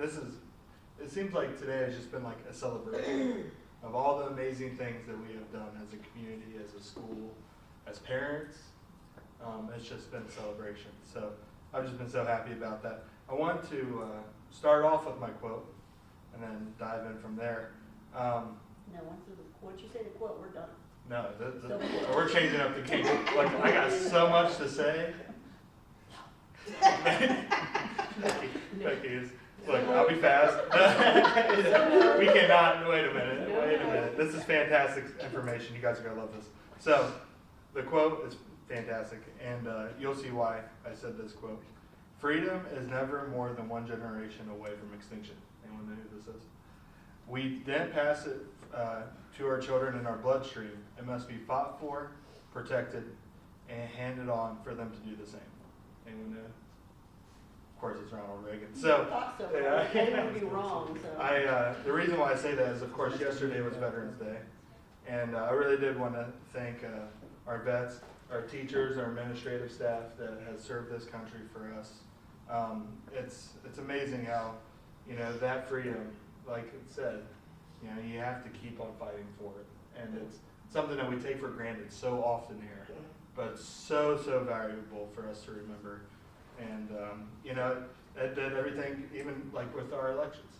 it seems like today has just been like a celebration of all the amazing things that we have done as a community, as a school, as parents. It's just been a celebration. So I've just been so happy about that. I want to start off with my quote and then dive in from there. No, once you say the quote, we're done. No, we're changing up the game. Like, I got so much to say. Becky is, look, I'll be fast. We cannot, wait a minute. This is fantastic information. You guys are going to love this. So, the quote is fantastic, and you'll see why I said this quote. Freedom is never more than one generation away from extinction. Anyone know who this is? We then pass it to our children in our bloodstream. It must be fought for, protected, and handed on for them to do the same. Anyone know? Of course, it's Ronald Reagan. So, I didn't be wrong. So. The reason why I say that is, of course, yesterday was Veterans Day, and I really did want to thank our vets, our teachers, our administrative staff that has served this country for us. It's amazing how, that freedom, like it said, you have to keep on fighting for it, and it's something that we take for granted so often here, but so valuable for us to remember. And that did everything, even like with our elections.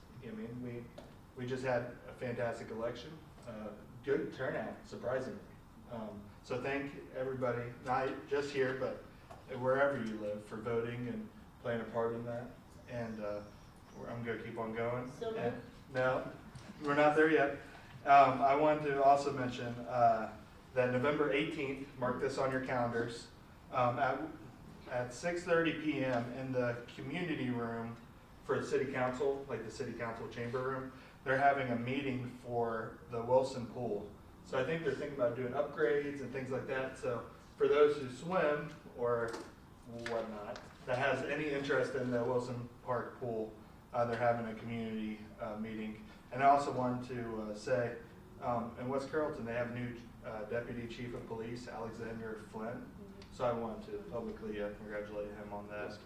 We just had a fantastic election, good turnout, surprisingly. So thank everybody, not just here, but wherever you live, for voting and playing a part in that. And I'm going to keep on going. No, we're not there yet. I wanted to also mention that November 18th, mark this on your calendars, at 6:30 p.m. in the community room for the city council, like the city council chamber room, they're having a meeting for the Wilson pool. So I think they're thinking about doing upgrades and things like that. So for those who swim or whatnot, that has any interest in the Wilson Park pool, they're having a community meeting. And I also wanted to say, in West Carrollton, they have a new Deputy Chief of Police, Alexander Flynn. So I wanted to publicly congratulate him on that.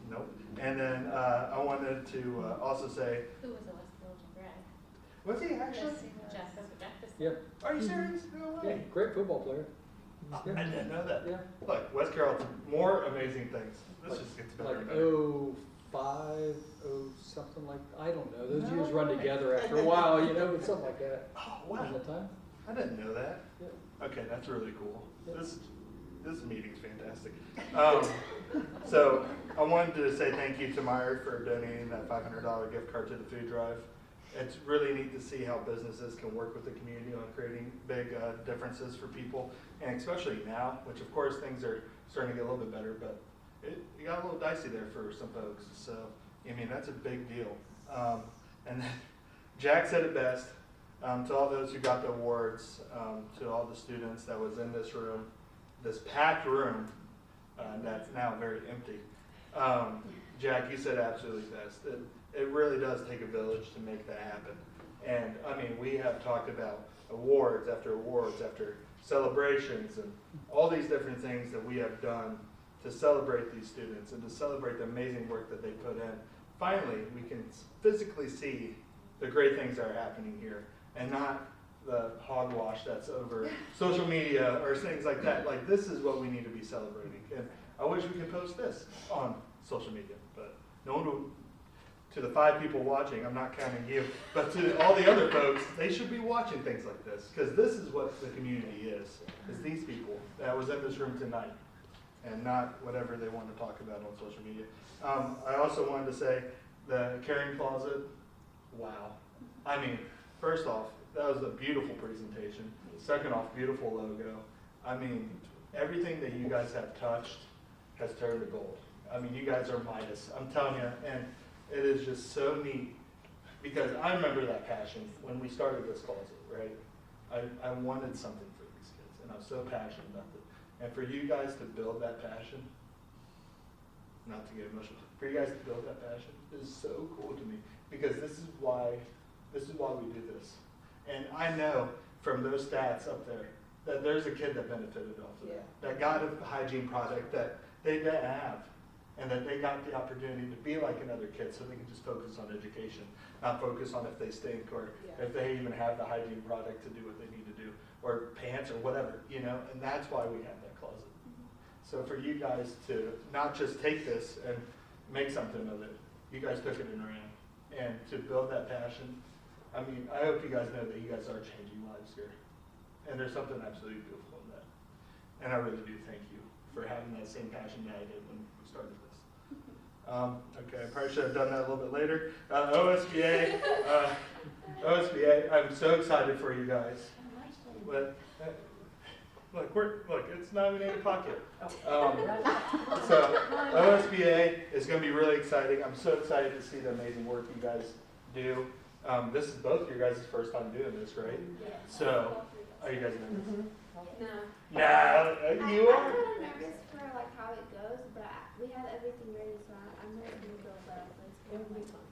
Nope. And then I wanted to also say, Who was a West Carrollton grad? was he actually? Jeff Jefferson. Yeah. Are you serious? No Yeah, way. great football player. I didn't know that. Yeah. Look, West Carrollton, more amazing things. This just gets better Like and better. 05, something like, I don't know. Those No years run way. together after a while, you know, but something like that. Oh, Wasn't wow. that time? I didn't know that. Yeah. Okay, that's really cool. Yeah. This meeting's fantastic. So I wanted to say thank you to Meyer for donating that $500 gift card to the food drive. It's really neat to see how businesses can work with the community on creating big differences for people, and especially now, which of course things are starting to get a little bit better, but it got a little dicey there for some folks. So, I mean, that's a big deal. And then Jack said it best. To all those who got the awards, to all the students that was in this room, this packed room that's now very empty. Jack, you said absolutely best. It really does take a village to make that happen. And I mean, we have talked about awards after celebrations and all these different things that we have done to celebrate these students and to celebrate the amazing work that they put in. Finally, we can physically see the great things that are happening here and not the hogwash that's over social media or things like that. Like, this is what we need to be celebrating. And I wish we could post this on social media, but no one will. To the 5 people watching, I'm not counting you, but to all the other folks, they should be watching things like this, because this is what the community is these people that was in this room tonight, and not whatever they want to talk about on social media. I also wanted to say the Caring Closet, wow. I mean, first off, that was a beautiful presentation. Second off, beautiful logo. I mean, everything that you guys have touched has turned to gold. I mean, you guys are Midas, I'm telling you, and it is just so neat, because I remember that passion when we started this closet, right? I wanted something for these kids, and I was so passionate about it. And for you guys to build that passion, not to get emotional, for you guys to build that passion is so cool to me, because this is why we do this. And I know from those stats up there that there's a kid that benefited off of that got a hygiene project that they didn't have. And that they got the opportunity to be like another kid, so they can just focus on education, not focus on if they stink or if they even have the hygiene product to do what they need to do, or pants or whatever, you know, and that's why we have that closet. So for you guys to not just take this and make something of it, you guys took it and ran. And to build that passion, I mean, I hope you guys know that you guys are changing lives here. And there's something absolutely beautiful in that. And I really do thank you for having that same passion that I did when we started this. Okay, I probably should have done that a little bit later. OSBA, I'm so excited for you guys. But, look, it's not even 8 o'clock yet. So OSBA is going to be really exciting. I'm so excited to see the amazing work you guys do. This is both your guys' first time doing this, right? So, are you guys nervous? No. Nah, you are? I'm kind of nervous for like how it goes, but we have everything ready, so I'm not going to go well, but it's going to be fun.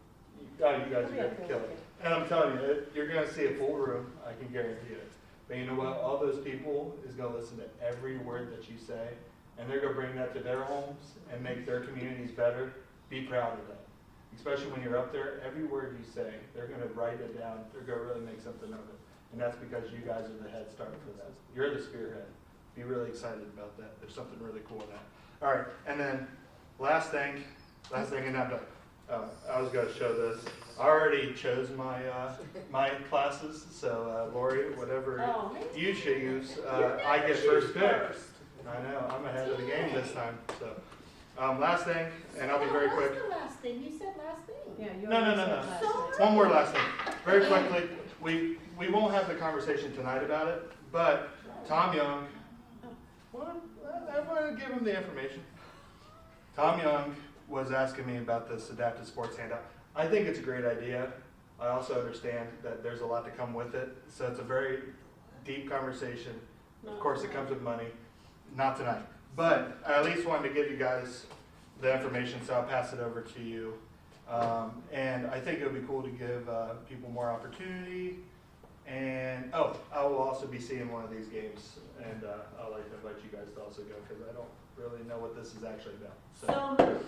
Oh, you guys are going to kill it. And I'm telling you, you're going to see a full room, I can guarantee it. But you know what? All those people is going to listen to every word that you say, and they're going to bring that to their homes and make their communities better. Be proud of that. Especially when you're up there, every word you say, they're going to write it down. They're going to really make something of it. And that's because you guys are the head start for that. You're the spearhead. Be really excited about that. There's something really cool in that. All right, and then last thing, and I'm done. I was going to show this. I already chose my my classes, so Lori, whatever you choose, I get first pick. I know, I'm ahead of the game this time. So last thing, and I'll be very quick. What's the last thing? You said last thing. Yeah, No. One more last thing. Very quickly, we won't have the conversation tonight about it, but Tom Young, I want to give him the information. Tom Young was asking me about this adaptive sports handout. I think it's a great idea. I also understand that there's a lot to come with it, so it's a very deep conversation. Of course, it comes with money, not tonight. But I at least wanted to give you guys the information, so I'll pass it over to you. And I think it would be cool to give people more opportunity. And, oh, I will also be seeing one of these games, and I'd like to invite you guys to also go, because I don't really know what this is actually about. So,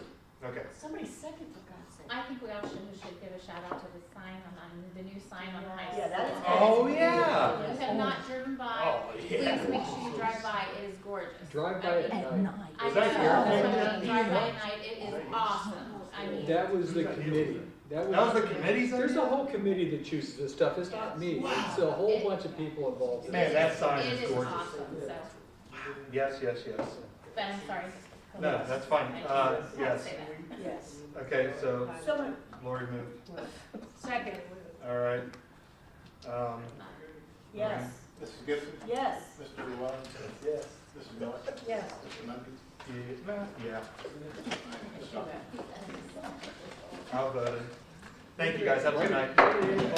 okay. Somebody second, for God's sake. I think we all should give a shout out to the sign on the new sign on high school. Yeah, that is Oh, yeah. If you have not driven by, Oh, yeah. please make sure you drive by. It is gorgeous. Drive by at night. I Is that know, your that's what I thing? mean. Drive by at night. It is awesome. I mean, That was the committee. That was the committee's There's idea? a whole committee that chooses this stuff. It's not me. It's a whole bunch of people involved in Man, it. that sign it is is gorgeous. awesome. So, Yes, yes, yes. but I'm sorry. No, that's fine. Yes. Say that. Yes. Okay, so Someone, Lori moved. second, All right. yes, Mrs. Gibson? yes, Mr. Llewellyn? Yes. Mrs. Miller? yes. Mr. Mundy? Yeah. I'll vote it. Thank you guys. Have a good night.